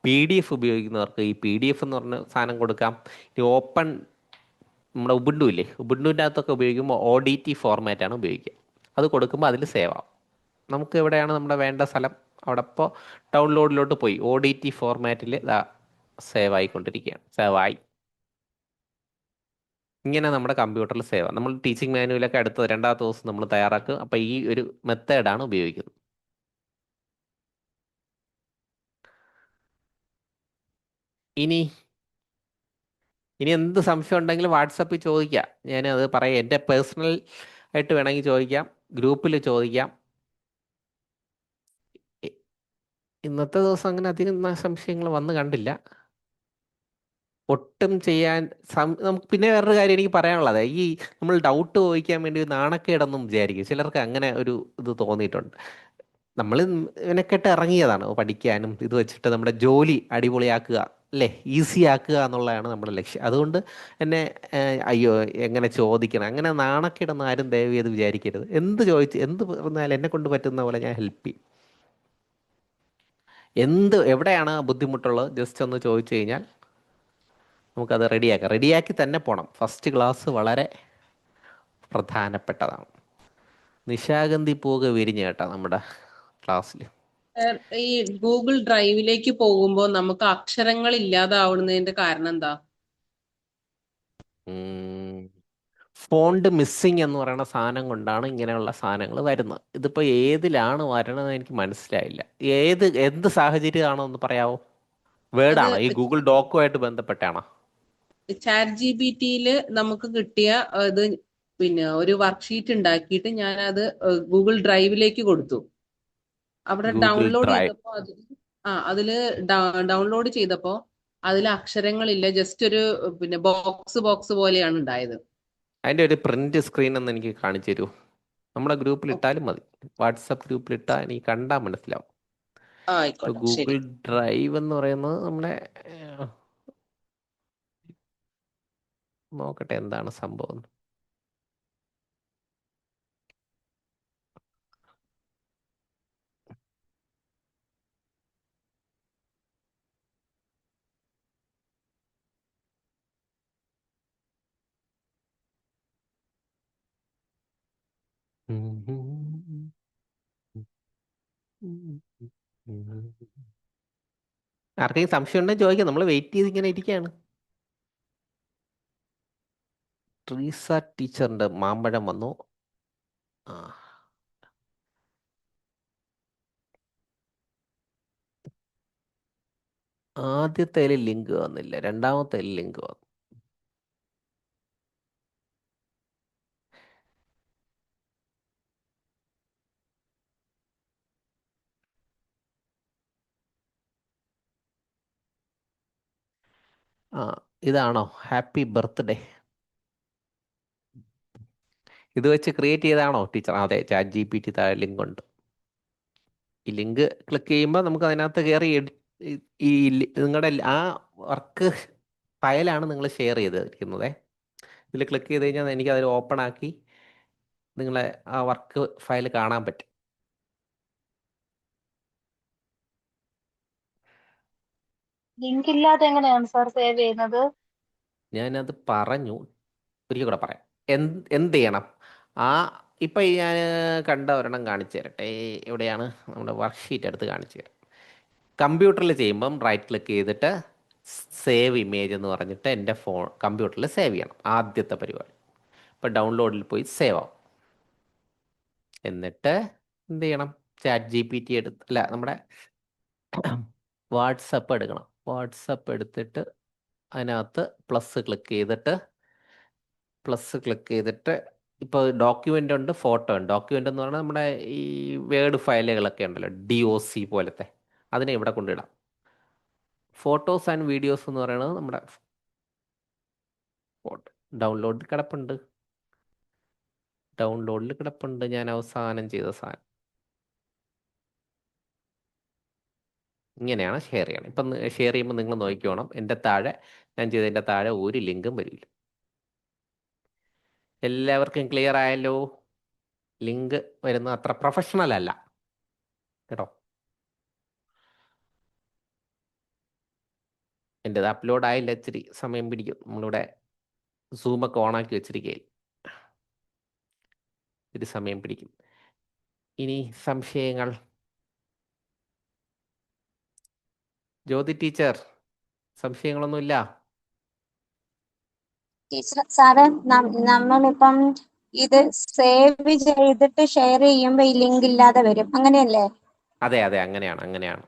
PDF ഉപയോഗിക്കുന്നവർക്ക് ഈ PDF എന്ന് പറഞ്ഞ സാധനം കൊടുക്കാം. ഇനി ഓപ്പൺ നമ്മുടെ ഉബുണ്ടു ഇല്ലേ, ഉബുണ്ടുവിൻ്റെ അകത്തൊക്കെ ഉപയോഗിക്കുമ്പോൾ ODT ഫോർമാറ്റാണ് ഉപയോഗിക്കുക. അത് കൊടുക്കുമ്പോൾ അതിൽ സേവ് ആവും. നമുക്ക് എവിടെയാണ് നമ്മുടെ വേണ്ട സ്ഥലം അവിടെ ഇപ്പോൾ ഡൗൺലോഡിലോട്ട് പോയി ODT ഫോർമാറ്റിൽ സേവ് ആയിക്കൊണ്ടിരിക്കുകയാണ്. സേവായി. ഇങ്ങനെ നമ്മുടെ കമ്പ്യൂട്ടറിൽ സേവ് ആവും. നമ്മൾ ടീച്ചിങ് മാനുവലൊക്കെ അടുത്ത രണ്ടാമത്തെ ദിവസം നമ്മൾ തയ്യാറാക്കും. അപ്പോൾ ഈ ഒരു മെത്തേഡാണ് ഉപയോഗിക്കുന്നത്. ഇനി എന്ത് സംശയം ഉണ്ടെങ്കിലും വാട്സപ്പിൽ ചോദിക്കാം, ഞാൻ അത് പറയാം. എൻ്റെ പേഴ്സണൽ ആയിട്ട് വേണമെങ്കിൽ ചോദിക്കാം, ഗ്രൂപ്പിൽ ചോദിക്കാം. ഇന്നത്തെ ദിവസം അങ്ങനെ അധികം സംശയങ്ങൾ വന്ന് കണ്ടില്ല. ഒട്ടും ചെയ്യാൻ നമുക്ക്. പിന്നെ വേറൊരു കാര്യം എനിക്ക് പറയാനുള്ളത്, ഈ നമ്മൾ ഡൗട്ട് ചോദിക്കാൻ വേണ്ടി നാണക്കേടൊന്നും വിചാരിക്കും. ചിലർക്ക് അങ്ങനെ ഒരു ഇത് തോന്നിയിട്ടുണ്ട്. നമ്മൾ ഇതിനെക്കെട്ട് ഇറങ്ങിയതാണ് പഠിക്കാനും, ഇത് വെച്ചിട്ട് നമ്മുടെ ജോലി അടിപൊളിയാക്കുക, അല്ലേ, ഈസി ആക്കുക എന്നുള്ളതാണ് നമ്മുടെ ലക്ഷ്യം. അതുകൊണ്ട് എന്നെ അയ്യോ എങ്ങനെ ചോദിക്കണം, അങ്ങനെ നാണക്കേടൊന്നും ആരും ദയവ് ചെയ്ത് വിചാരിക്കരുത്. എന്ത് പറഞ്ഞാലും എന്നെ കൊണ്ട് പറ്റുന്ന പോലെ ഞാൻ ഹെൽപ്പ് ചെയ്യും. എവിടെയാണ് ബുദ്ധിമുട്ടുള്ളത് ജസ്റ്റ് ഒന്ന് ചോദിച്ചു കഴിഞ്ഞാൽ നമുക്കത് റെഡിയാക്കാം. റെഡിയാക്കി തന്നെ പോകണം. ഫസ്റ്റ് ക്ലാസ് വളരെ പ്രധാനപ്പെട്ടതാണ്. നിശാഗന്ധി പൂവ് വിരിഞ്ഞ കേട്ടോ നമ്മുടെ ക്ലാസ്സിൽ. സർ, ഈ ഗൂഗിൾ ഡ്രൈവിലേക്ക് പോകുമ്പോൾ നമുക്ക് അക്ഷരങ്ങൾ ഇല്ലാതാവുന്നതിന്റെ കാരണം എന്താ? ഫോണ്ട് മിസ്സിങ് എന്ന് പറയുന്ന സാധനം കൊണ്ടാണ് ഇങ്ങനെയുള്ള സാധനങ്ങൾ വരുന്നത്. ഇതിപ്പോൾ ഏതിലാണ് വരണതെന്ന് എനിക്ക് മനസ്സിലായില്ല. എന്ത് സാഹചര്യമാണോ എന്ന് പറയാവോ? വേർഡാണോ? ഈ ഗൂഗിൾ ഡോക്കുമായിട്ട് ബന്ധപ്പെട്ടാണോ? ചാറ്റ് GPT നമുക്ക് കിട്ടിയ ഇത് പിന്നെ ഒരു വർക്ക്ഷീറ്റ് ഉണ്ടാക്കിയിട്ട് ഞാൻ അത് ഗൂഗിൾ ഡ്രൈവിലേക്ക് കൊടുത്തു. അവിടെ ഗൂഗിൾ ഡൗൺലോഡ് ഡ്രൈവ്. ചെയ്തപ്പോ അതില് ഡൗൺലോഡ് ചെയ്തപ്പോ അതിൽ അക്ഷരങ്ങളില്ല, ജസ്റ്റ് ഒരു പിന്നെ ബോക്സ് പോലെയാണ് ഉണ്ടായത്. അതിൻ്റെ ഒരു പ്രിന്റ് സ്ക്രീൻ ഒന്ന് എനിക്ക് കാണിച്ചു തരൂ. നമ്മുടെ ഗ്രൂപ്പിൽ ഇട്ടാലും മതി. വാട്സപ്പ് ഗ്രൂപ്പിൽ ഇട്ടാൽ എനിക്ക് കണ്ടാൽ മനസ്സിലാവും. ഇപ്പോൾ ആയിക്കോട്ടെ, ഗൂഗിൾ ശരി. ഡ്രൈവ് എന്ന് പറയുന്നത് നമ്മുടെ നോക്കട്ടെ എന്താണ് സംഭവം. ആർക്കെങ്കിലും സംശയം ഉണ്ടെങ്കിൽ ചോദിക്കാം. നമ്മൾ വെയിറ്റ് ചെയ്ത് ഇങ്ങനെ ഇരിക്കുകയാണ്. ട്രീസ ടീച്ചറിന്റെ മാമ്പഴം വന്നു. ആ, ആദ്യത്തെ ലിങ്ക് വന്നില്ല, രണ്ടാമത്തെ ലിങ്ക് വന്നു. ആ, ഇതാണോ ഹാപ്പി ബർത്ത്ഡേ? ഇത് വെച്ച് ക്രിയേറ്റ് ചെയ്താണോ ടീച്ചർ? അതെ, ചാറ്റ് GPT താഴെ ലിങ്ക് ഉണ്ട്. ഈ ലിങ്ക് ക്ലിക്ക് ചെയ്യുമ്പോൾ നമുക്ക് അതിനകത്ത് കയറി ഈ നിങ്ങളുടെ ആ വർക്ക് ഫയലാണ് നിങ്ങൾ ഷെയർ ചെയ്തിരിക്കുന്നത്. ഇതിൽ ക്ലിക്ക് ചെയ്ത് കഴിഞ്ഞാൽ എനിക്ക് അതിൽ ഓപ്പൺ ആക്കി നിങ്ങളെ ആ വർക്ക് ഫയൽ കാണാൻ പറ്റും. ലിങ്ക് ഇല്ലാതെ എങ്ങനെയാണ് സാർ സേവ് ചെയ്യുന്നത്? ഞാനത് പറഞ്ഞു, ഒരിക്കൽ കൂടെ പറയാം. എന്ത് ചെയ്യണം? ഇപ്പം ഞാൻ കണ്ട ഒരെണ്ണം കാണിച്ചു തരട്ടെ. എവിടെയാണ് നമ്മുടെ വർക്ക്ഷീറ്റ് എടുത്ത് കാണിച്ചു തരാം. കമ്പ്യൂട്ടറിൽ ചെയ്യുമ്പം റൈറ്റ് ക്ലിക്ക് ചെയ്തിട്ട് സേവ് ഇമേജ് എന്ന് പറഞ്ഞിട്ട് എൻ്റെ കമ്പ്യൂട്ടറിൽ സേവ് ചെയ്യണം. ആദ്യത്തെ പരിപാടി. ഇപ്പം ഡൗൺലോഡിൽ പോയി സേവ് ആവും. എന്നിട്ട് എന്ത് ചെയ്യണം? ചാറ്റ് GPT അല്ല, നമ്മുടെ വാട്സപ്പ് എടുക്കണം. വാട്സപ്പ് എടുത്തിട്ട് അതിനകത്ത് പ്ലസ് ക്ലിക്ക് ചെയ്തിട്ട് ഇപ്പോൾ ഡോക്യുമെൻ്റ് ഉണ്ട്, ഫോട്ടോ ഉണ്ട്. ഡോക്യുമെൻ്റ് എന്ന് പറഞ്ഞാൽ നമ്മുടെ ഈ വേർഡ് ഫയലുകളൊക്കെ ഉണ്ടല്ലോ, DOC പോലത്തെ, അതിനെ ഇവിടെ കൊണ്ടിടാം. ഫോട്ടോസ് ആൻഡ് വീഡിയോസ് എന്ന് പറയുന്നത് നമ്മുടെ ഫോട്ടോ ഡൗൺലോഡിൽ കിടപ്പുണ്ട്. ഞാൻ അവസാനം ചെയ്ത സാധനം. ഇങ്ങനെയാണ് ഷെയർ ചെയ്യണം. ഇപ്പം ഷെയർ ചെയ്യുമ്പോൾ നിങ്ങൾ നോക്കിക്കോണം, ഞാൻ ചെയ്തതിൻ്റെ താഴെ ഒരു ലിങ്കും വരില്ല. എല്ലാവർക്കും ക്ലിയർ ആയല്ലോ? ലിങ്ക് വരുന്നത് അത്ര പ്രൊഫഷണൽ അല്ല കേട്ടോ. എൻ്റെത് അപ്ലോഡ് ആയില്ല, ഇച്ചിരി സമയം പിടിക്കും. നമ്മളിവിടെ സൂമൊക്കെ ഓണാക്കി വെച്ചിരിക്കുകയില്ല, ഒരു സമയം പിടിക്കും. ഇനി സംശയങ്ങൾ? ജ്യോതി ടീച്ചർ, സംശയങ്ങളൊന്നുമില്ല? ടീച്ചർ സാറേ, നമ്മളിപ്പം ഇത് സേവ് ചെയ്തിട്ട് ഷെയർ ചെയ്യുമ്പോ ഈ ലിങ്ക് ഇല്ലാതെ വരും, അങ്ങനെയല്ലേ? അതെ, അങ്ങനെയാണ്.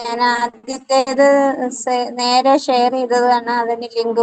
ഞാൻ ആദ്യത്തേത് നേരെ ഷെയർ ചെയ്തതാണ്, അതിന് ലിങ്ക്